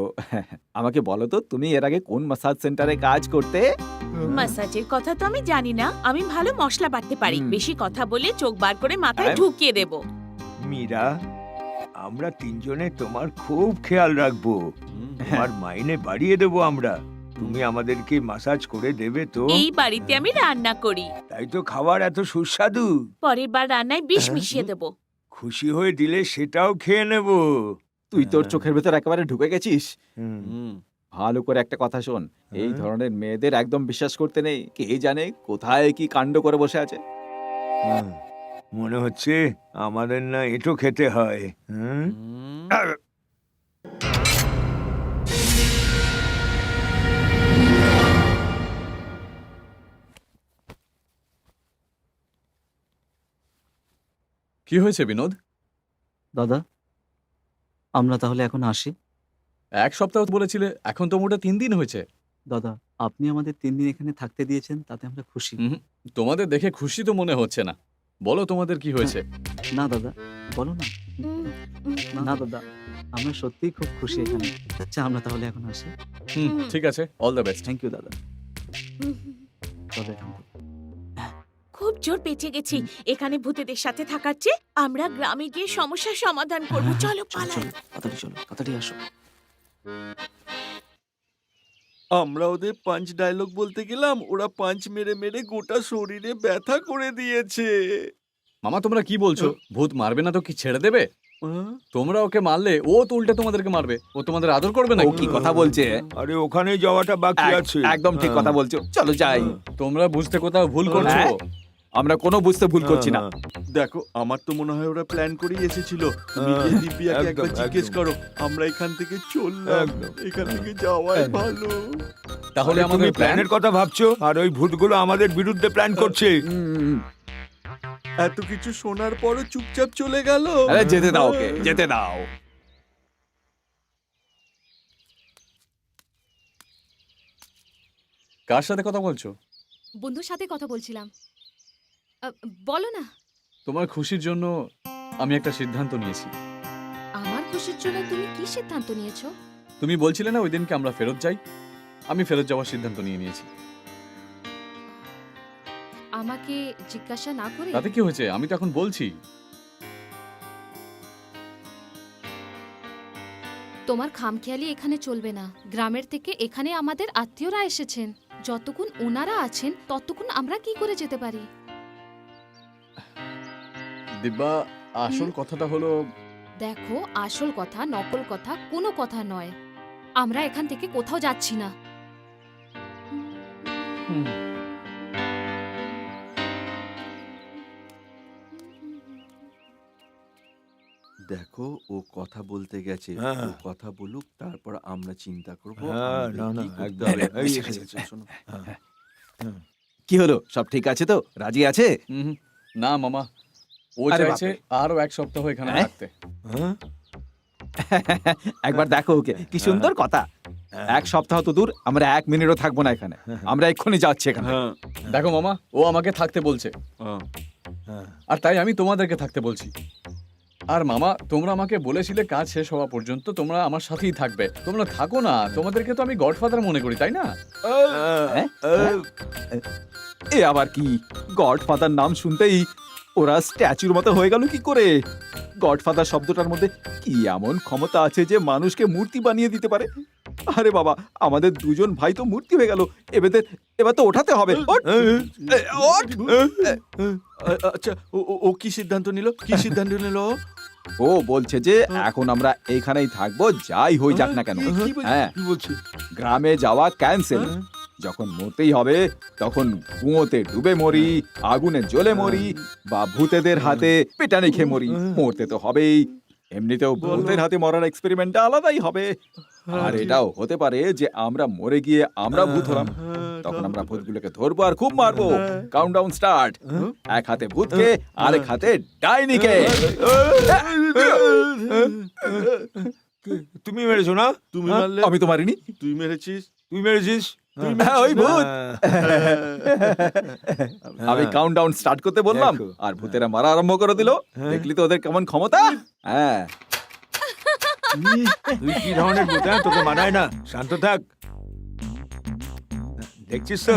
আমাকে বলো তো, তুমি এর আগে কোন মাসাজ সেন্টারে কাজ করতে? মাসাজের কথা তো আমি জানি না, আমি ভালো মশলা বাটতে পারি। হুম। বেশি কথা বলে চোখ বার করে মাথায় হ্যাঁ। ঢুকিয়ে দেব। মীরা, আমরা তিনজনে তোমার খুব খেয়াল রাখবো। তোমার মাইনে বাড়িয়ে দেবো আমরা। তুমি আমাদেরকে মাসাজ করে দেবে তো? এই বাড়িতে আমি রান্না করি, তাই তো খাবার এত সুস্বাদু। পরের বার রান্নায় বিষ মিশিয়ে দেব। খুশি হয়ে দিলে সেটাও খেয়ে নেব। তুই তোর চোখের ভেতর একেবারে ঢুকে গেছিস। হুম। ভালো করে একটা কথা শোন, এই হ্যাঁ। ধরনের মেয়েদের একদম বিশ্বাস করতে নেই। কে জানে কোথায় কি কাণ্ড করে বসে আছে। মনে হচ্ছে আমাদের না এটো খেতে হয়। হুম? কি হয়েছে বিনোদ? দাদা, আমরা তাহলে এখন আসি। এক সপ্তাহ বলেছিলে, এখন তো মোটা 3 দিন হয়েছে। দাদা, আপনি আমাদের 3 দিন এখানে থাকতে দিয়েছেন, তাতে আমরা খুশি। তোমাদের দেখে খুশি তো মনে হচ্ছে না। বলো তোমাদের কি হয়েছে? না দাদা, বলো না। না দাদা, আমরা সত্যিই খুব খুশি এখানে। আচ্ছা, আমরা তাহলে এখন আসি। ঠিক আছে, all the best. Thank you দাদা। তবে এখান থেকে। খুব জোর বেঁচে গেছি। এখানে ভূতেদের সাথে থাকার চেয়ে আমরা গ্রামে গিয়ে সমস্যার সমাধান করব। চলো পালাই। চলো, তাড়াতাড়ি আসো। আমরা ওদের পাঞ্চ ডায়লগ বলতে গেলাম, ওরা পাঞ্চ মেরে মেরে গোটা শরীরে ব্যথা করে দিয়েছে। মামা তোমরা কি বলছো? ভূত মারবে না তো কি ছেড়ে দেবে? তোমরা ওকে মারলে ও তো উল্টে তোমাদেরকে মারবে, ও তোমাদের আদর করবে না ও কি কথা বলছে? আরে ওখানে যাওয়াটা বাকি আছে। একদম ঠিক কথা বলছো, চলো যাই। তোমরা বুঝতে কোথাও ভুল করছো। হ্যাঁ? আমরা কোনো বুঝতে ভুল করছি না। দেখো আমার তো মনে হয় ওরা প্ল্যান করেই এসেছিল। তুমি গিয়ে দিব্যাকে একদম, একবার জিজ্ঞেস একদম। করো। আমরা এখান থেকে চললাম, একদম। এখান থেকে যাওয়াই ভালো। তাহলে আরে আমাদের তুমি প্ল্যানের কথা ভাবছো আর ওই ভূতগুলো আমাদের বিরুদ্ধে প্ল্যান করছে। এত কিছু শোনার পরও চুপচাপ চলে গেল। আরে যেতে দাও ওকে, যেতে দাও। কার সাথে কথা বলছো? বন্ধুর সাথে কথা বলছিলাম। বলো না। তোমার খুশির জন্য আমি একটা সিদ্ধান্ত নিয়েছি। আমার খুশির জন্য তুমি কি সিদ্ধান্ত নিয়েছো? তুমি বলছিলে না ওই দিনকে আমরা ফেরত যাই, আমি ফেরত যাওয়ার সিদ্ধান্ত নিয়েছি। আমাকে জিজ্ঞাসা না করে? তাতে কি হয়েছে, আমি তো এখন বলছি। তোমার খামখেয়ালি এখানে চলবে না। গ্রামের থেকে এখানে আমাদের আত্মীয়রা এসেছেন। যতক্ষণ ওনারা আছেন ততক্ষণ আমরা কি করে যেতে পারি? দিব্যা, আসল কথাটা হলো, দেখো, আসল কথা নকল কথা কোনো কথা নয়। আমরা এখান থেকে কোথাও যাচ্ছি না। হুম, দেখো ও কথা বলতে গেছে, হ্যাঁ। ও কথা বলুক, তারপর আমরা চিন্তা করবো হ্যাঁ, আমাদের না, না, কি করতে একদম। হবে। এই এসে এসে গেছে, গেছে। শোনো। কি হলো, সব ঠিক আছে তো? রাজি আছে? হুম, না মামা, ও আরে চাইছে বাপরে। আরো এক সপ্তাহ এখানে হ্যাঁ? থাকতে। হ্যাঁ? একবার দেখো ওকে, কি সুন্দর কথা। এক সপ্তাহ তো দূর, আমরা 1 মিনিটও থাকবো না এখানে। আমরা এক্ষুনি যাচ্ছি এখানে। হ্যাঁ, দেখো মামা, ও আমাকে থাকতে বলছে, হ্যাঁ। হ্যাঁ। আর তাই আমি তোমাদেরকে থাকতে বলছি। আর মামা, তোমরা আমাকে বলেছিলে কাজ শেষ হওয়া পর্যন্ত তোমরা আমার সাথেই থাকবে। তোমরা থাকো না, তোমাদেরকে তো আমি গডফাদার মনে করি, তাই না? হ্যাঁ? এ আবার কি? গডফাদার নাম শুনতেই ওরা স্ট্যাচুর মতো হয়ে গেল কি করে? গডফাদার শব্দটার মধ্যে কি এমন ক্ষমতা আছে যে মানুষকে মূর্তি বানিয়ে দিতে পারে? আরে বাবা, আমাদের দুজন ভাই তো মূর্তি হয়ে গেল। এবার তো ওঠাতে হবে। ওঠ! ওঠ! আচ্ছা, ও কি সিদ্ধান্ত নিল? কি সিদ্ধান্ত নিল ও? ও বলছে যে এখন আমরা এইখানেই থাকবো, যাই হয়ে যাক না কেন। হ্যাঁ, কি বলছি? গ্রামে যাওয়া ক্যান্সেল। যখন মরতেই হবে তখন কুয়োতে ডুবে মরি, আগুনে জ্বলে মরি, বা ভূতেদের হাতে পেটানি খেয়ে মরি। মরতে তো হবেই। এমনিতেও ভূতের হাতে মরার এক্সপেরিমেন্টটা আলাদাই হবে। আর এটাও হতে পারে যে আমরা মরে গিয়ে আমরা ভূত হলাম। তখন আমরা ভূতগুলোকে ধরবো আর খুব মারবো। Countdown start. এক হাতে ভূতকে, আরেক হাতে ডাইনিকে। তুমি মেরেছো না? তুমি মারলে? আমি তো মারিনি। তুই মেরেছিস? তুই মেরেছিস? হ্যাঁ, ওই ভূত। আমি কাউন্টডাউন স্টার্ট করতে বললাম দেখো। আর ভূতেরা মারা আরম্ভ করে দিল। দেখলি তো ওদের কেমন ক্ষমতা? হ্যাঁ। তুই কি ধরনের ভূত? হ্যাঁ? তোকে মানায় না। শান্ত থাক। দেখছিস তো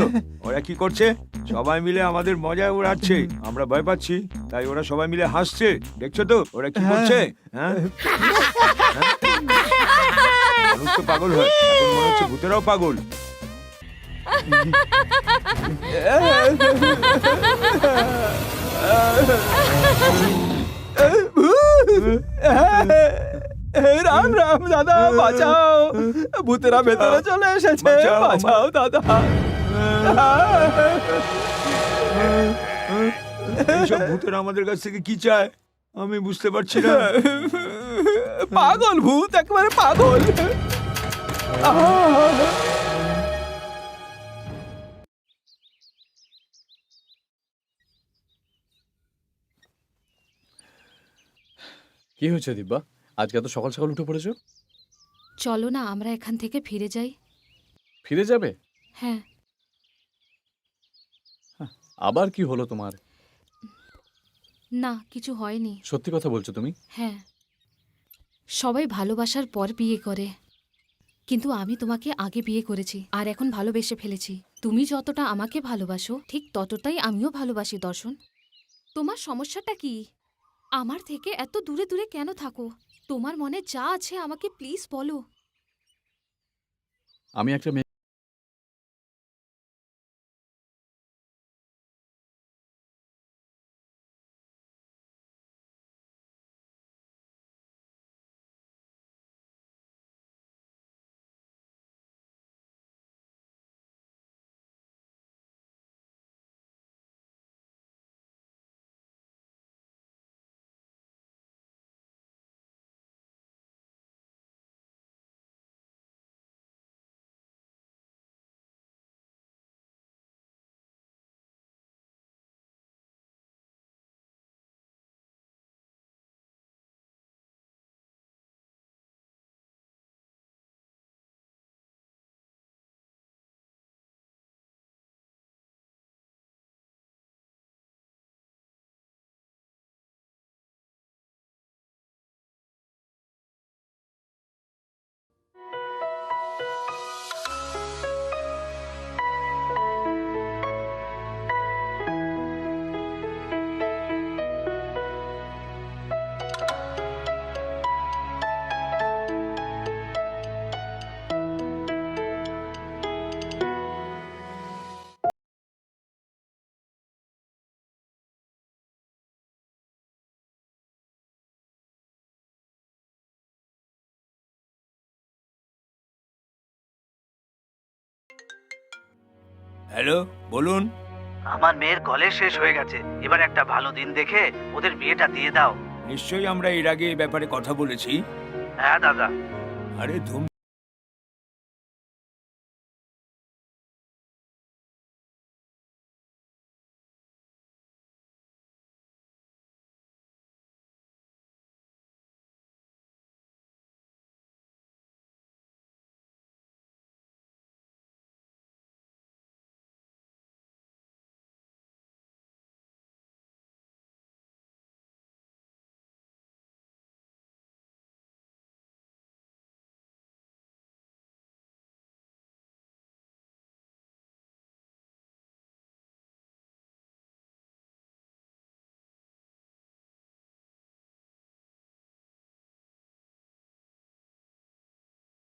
ওরা কি করছে? সবাই মিলে আমাদের মজায় উড়াচ্ছে। আমরা ভয় পাচ্ছি, তাই ওরা সবাই মিলে হাসছে। দেখছো তো ওরা কি করছে? হ্যাঁ? মানুষ তো পাগল হয়, এখন মনে হচ্ছে ভূতেরাও পাগল। রাম রাম দাদা, বাঁচাও। ভূতেরা ভেতরে চলে এসেছে। বাঁচাও, বাঁচাও দাদা। এইসব ভূতেরা আমাদের কাছ থেকে কি চায় আমি বুঝতে পারছি না। পাগল ভূত, একেবারে পাগল। কি হয়েছে দিব্যা, আজকে এত সকাল সকাল উঠে পড়েছো? চলো না আমরা এখান থেকে ফিরে যাই। ফিরে যাবে? হ্যাঁ। আবার কি হলো তোমার? না, কিছু হয়নি। সত্যি কথা বলছো তুমি? হ্যাঁ, সবাই ভালোবাসার পর বিয়ে করে, কিন্তু আমি তোমাকে আগে বিয়ে করেছি আর এখন ভালোবেসে ফেলেছি। তুমি যতটা আমাকে ভালোবাসো ঠিক ততটাই আমিও ভালোবাসি। দর্শন, তোমার সমস্যাটা কি? আমার থেকে এত দূরে দূরে কেন থাকো? তোমার মনে যা আছে আমাকে প্লিজ বলো। আমি একটা মেয়ে হ্যালো, বলুন। আমার মেয়ের কলেজ শেষ হয়ে গেছে, এবার একটা ভালো দিন দেখে ওদের বিয়েটা দিয়ে দাও। নিশ্চয়ই আমরা এর আগে এই ব্যাপারে কথা বলেছি। হ্যাঁ দাদা। আরে ধুম।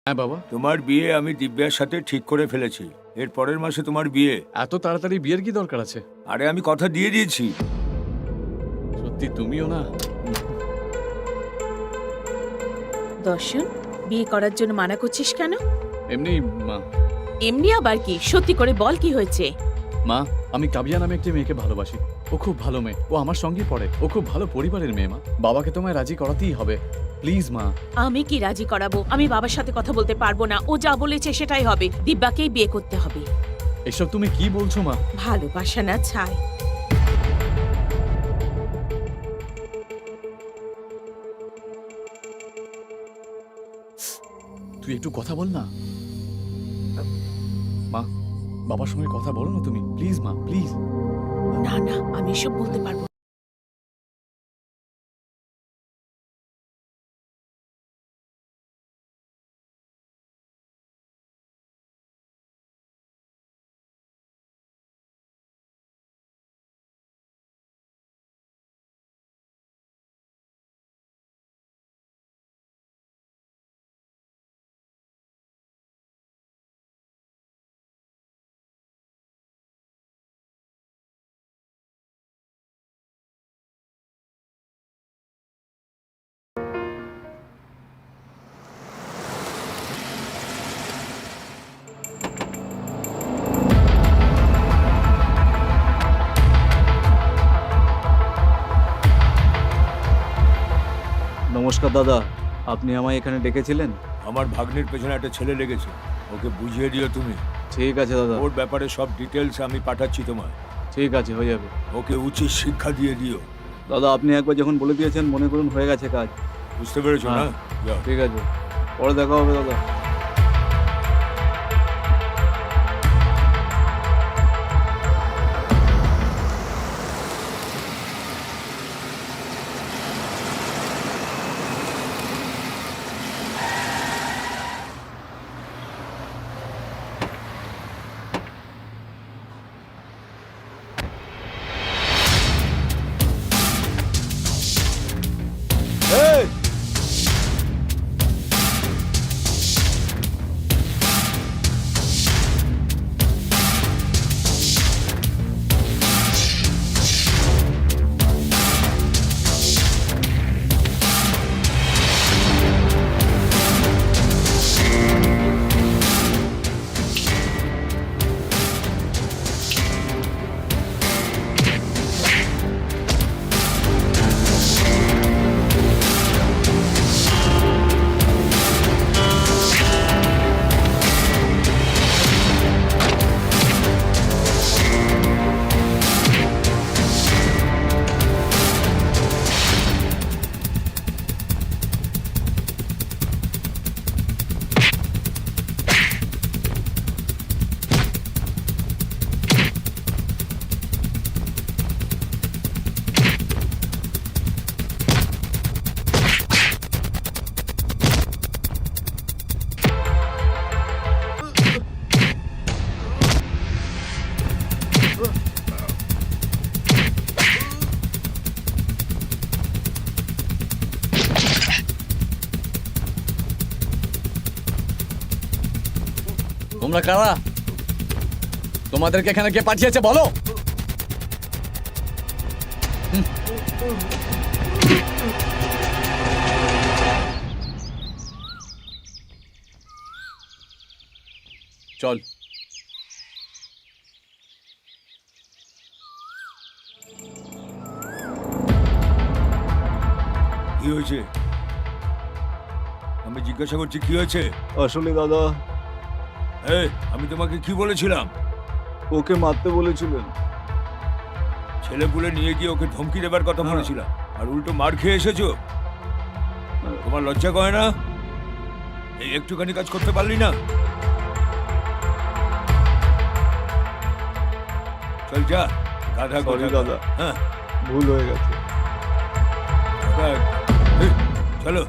হ্যাঁ বাবা। তোমার বিয়ে আমি দিব্যার সাথে ঠিক করে ফেলেছি। এর পরের মাসে তোমার বিয়ে। এত তাড়াতাড়ি বিয়ের কি দরকার আছে? আরে আমি কথা দিয়ে দিয়েছি। সত্যি তুমিও না। দর্শন, বিয়ে করার জন্য মানা করছিস কেন? এমনি মা। এমনি আবার কি? সত্যি করে বল, কি হয়েছে? মা, আমি কাবিয়া নামে একটি মেয়েকে ভালোবাসি। ও খুব ভালো মেয়ে, ও আমার সঙ্গেই পড়ে, ও খুব ভালো পরিবারের মেয়ে। মা, বাবাকে তোমায় রাজি করাতেই হবে, প্লিজ মা। আমি কি রাজি করাবো? আমি বাবার সাথে কথা বলতে পারবো না। ও যা বলেছে সেটাই হবে। দিব্যাকেই বিয়ে করতে হবে। এসব তুমি কি বলছো মা? ভালোবাসা না ছাই। তুই একটু কথা বল না। মা, বাবার সঙ্গে কথা বলো না তুমি, প্লিজ মা, প্লিজ। না না, আমি এসব বলতে পারবো না। নমস্কার দাদা, আপনি আমায় এখানে ডেকেছিলেন? আমার ভাগ্নের পেছনে একটা ছেলে লেগেছে, ওকে বুঝিয়ে দিও তুমি। ঠিক আছে দাদা। ওর ব্যাপারে সব ডিটেলস আমি পাঠাচ্ছি তোমার। ঠিক আছে, হয়ে যাবে। ওকে উচিত শিক্ষা দিয়ে দিও। দাদা, আপনি একবার যখন বলে দিয়েছেন, মনে করুন হয়ে গেছে কাজ। বুঝতে পেরেছো না? হ্যাঁ। যাও। ঠিক আছে, পরে দেখা হবে দাদা। তোমরা কারা? তোমাদেরকে এখানে কে পাঠিয়েছে বলো? চল। হয়েছে? আমি জিজ্ঞাসা করছি কি হয়েছে? আসলে দাদা এই, আমি তোমাকে কি বলেছিলাম? ওকে মারতে বলেছিলেন। ছেলে পুলে নিয়ে গিয়ে ওকে ধমকি দেবার কথা বলেছিলাম, আর উল্টো মার খেয়ে এসেছো। তোমার লজ্জা করে না? এই একটুখানি কাজ করতে পারলি না? চল যা, গাধা সরি কথা। দাদা, হ্যাঁ, ভুল হয়ে গেছে। এই, চলো।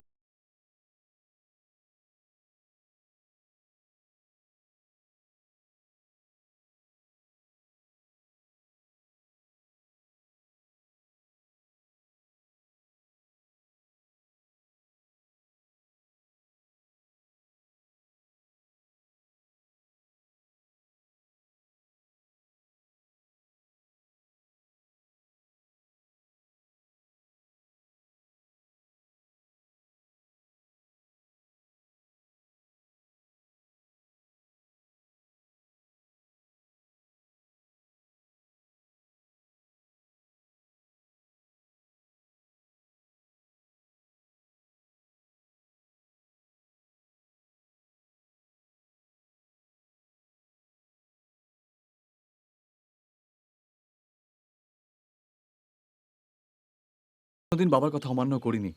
কোনোদিন বাবার কথা অমান্য করিনি,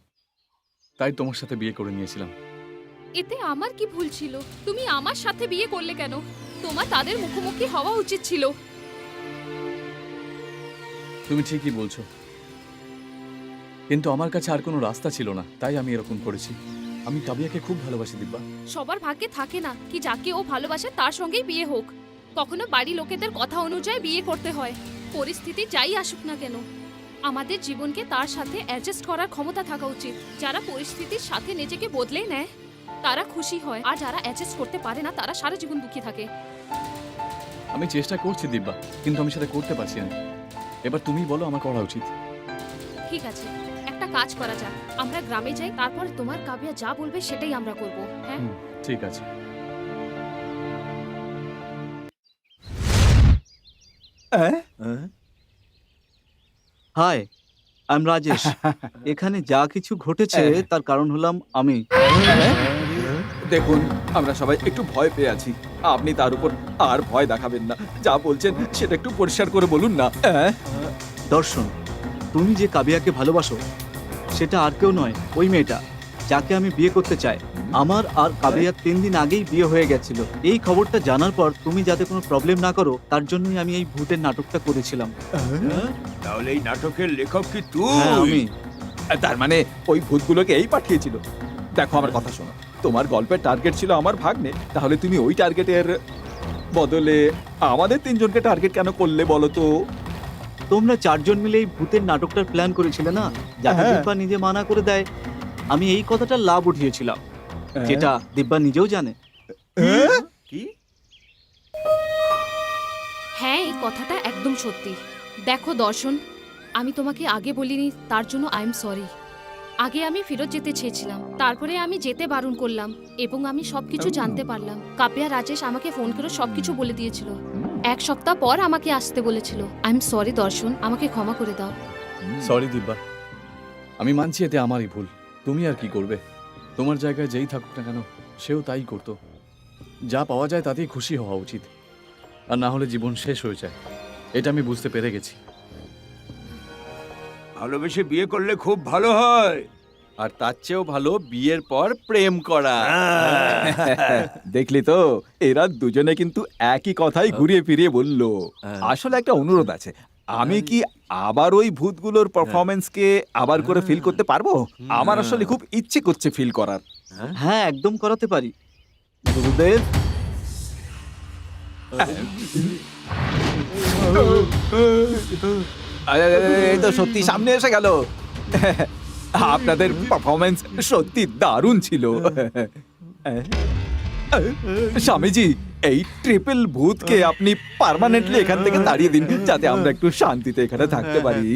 তাই তোমার সাথে বিয়ে করে নিয়েছিলাম। এতে আমার কি ভুল ছিল? তুমি আমার সাথে বিয়ে করলে কেন? তোমার তাদের মুখোমুখি হওয়া উচিত ছিল। তুমি ঠিকই বলছো, কিন্তু আমার কাছে আর কোনো রাস্তা ছিল না, তাই আমি এরকম করেছি। আমি কাবিয়াকে খুব ভালোবাসি দিব্যা। সবার ভাগ্যে থাকে না কি যাকে ও ভালোবাসে তার সঙ্গেই বিয়ে হোক। কখনো বাড়ি লোকেদের কথা অনুযায়ী বিয়ে করতে হয়। পরিস্থিতি যাই আসুক না কেন, আমাদের জীবনকে তার সাথে অ্যাডজাস্ট করার ক্ষমতা থাকা উচিত। যারা পরিস্থিতির সাথে নিজেকে বদলে নেয় তারা খুশি হয়, আর যারা অ্যাডজাস্ট করতে পারে না তারা সারা জীবন দুঃখী থাকে। আমি চেষ্টা করছি দিব্যা, কিন্তু আমি সেটা করতে পারছি না। এবার তুমি বলো আমার করা উচিত। ঠিক আছে, একটা কাজ করা যাক, আমরা গ্রামে যাই, তারপর তোমার কাবিয়া যা বলবে সেটাই আমরা করব। হ্যাঁ, ঠিক আছে। Hi, I am Rajesh. এখানে যা কিছু ঘটেছে তার কারণ হলাম আমি। দেখুন, আমরা সবাই একটু ভয় পেয়ে আছি। আপনি তার উপর আর ভয় দেখাবেন না। যা বলছেন সেটা একটু পরিষ্কার করে বলুন না। দর্শন, তুমি যে কাবিয়াকে ভালোবাসো সেটা আর কেউ নয়, ওই মেয়েটা যাকে আমি বিয়ে করতে চাই। আমার আর কাবিয়ার 3 দিন আগেই বিয়ে হয়ে গেছিল। এই খবরটা জানার পর তুমি যাতে কোনো প্রবলেম না করো তার জন্যই আমি এই ভূতের নাটকটা করেছিলাম। তাহলে এই নাটকের লেখক কি হ্যাঁ, তুই? আমি। তার মানে ওই ভূতগুলোকে এই পাঠিয়েছিল। দেখো, আমার কথা শোনো, তোমার গল্পের টার্গেট ছিল আমার ভাগ্নে, তাহলে তুমি ওই টার্গেটের বদলে আমাদের 3 জনকে টার্গেট কেন করলে বলো তো? তোমরা 4 জন মিলে এই ভূতের নাটকটার প্ল্যান করেছিলে না, যাতে হ্যাঁ। দিব্যা নিজে মানা করে দেয়। আমি এই কথাটা লাভ উঠিয়েছিলাম, যেটা দিব্যা নিজেও জানে। কি? হ্যাঁ, এই কথাটা একদম সত্যি। দেখো দর্শন, আমি তোমাকে আগে বলিনি, তার জন্য আই এম সরি। আগে আমি ফেরত যেতে চেয়েছিলাম, তারপরে আমি যেতে বারণ করলাম এবং আমি সবকিছু জানতে পারলাম। কাবিয়া রাজেশ আমাকে ফোন করে সবকিছু বলে দিয়েছিল। 1 সপ্তাহ পর আমাকে আসতে বলেছিল। আই এম সরি দর্শন, আমাকে ক্ষমা করে দাও। সরি দিব্যা, আমি মানছি এতে আমারই ভুল। তুমি আর কি করবে? তোমার জায়গায় যেই থাকুক না কেন সেও তাই করতো। যা পাওয়া যায় তাতেই খুশি হওয়া উচিত, আর না হলে জীবন শেষ হয়ে যায়। এটা আমি বুঝতে পেরে গেছি। ভালোবেসে বিয়ে করলে খুব ভালো হয়। আর তার চেয়েও ভালো বিয়ের পর প্রেম করা। দেখলি তো, এরা দুজনে কিন্তু একই কথাই ঘুরিয়ে ফিরিয়ে বলল। আসলে একটা অনুরোধ আছে, আমি কি আবার ওই ভূতগুলোর পারফরমেন্সকে আবার করে ফিল করতে পারবো? আমার আসলে খুব ইচ্ছে করছে ফিল করার। হ্যাঁ, একদম করাতে পারি। গুরুদেব, এই তো সত্যি সামনে এসে গেল। আপনাদের পারফরমেন্স সত্যি দারুণ ছিল। স্বামীজি, এই ট্রিপল ভূতকে আপনি পার্মানেন্টলি এখান থেকে তাড়িয়ে দিন, যাতে আমরা একটু শান্তিতে এখানে থাকতে পারি।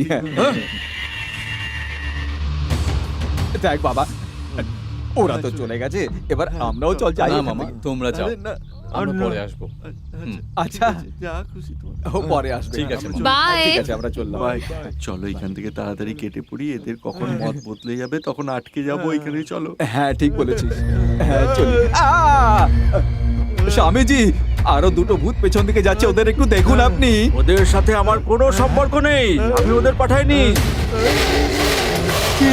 দেখ বাবা, ওরা তো চলে গেছে, এবার আমরাও চল যাই। না এখান মামা, থেকে। তোমরা যাও। আরে না, আমরা না। পরে আসবো। আচ্ছা। ঠিক আছে, যা খুশি তোমার। ও পরে আসবে। ঠিক আছে। বাই। ঠিক আছে, আমরা চললাম। ভাই চলো এখান থেকে তাড়াতাড়ি কেটে পড়ি, এদের কখন মত বদলে যাবে তখন আটকে যাবো এখানে। চলো। হ্যাঁ ঠিক বলেছিস। হ্যাঁ চলি। স্বামীজি, আরো দুটো ভূত পেছন দিকে যাচ্ছে, ওদের একটু দেখুন আপনি। ওদের সাথে আমার কোনো সম্পর্ক নেই, আমি ওদের পাঠাইনি। কি?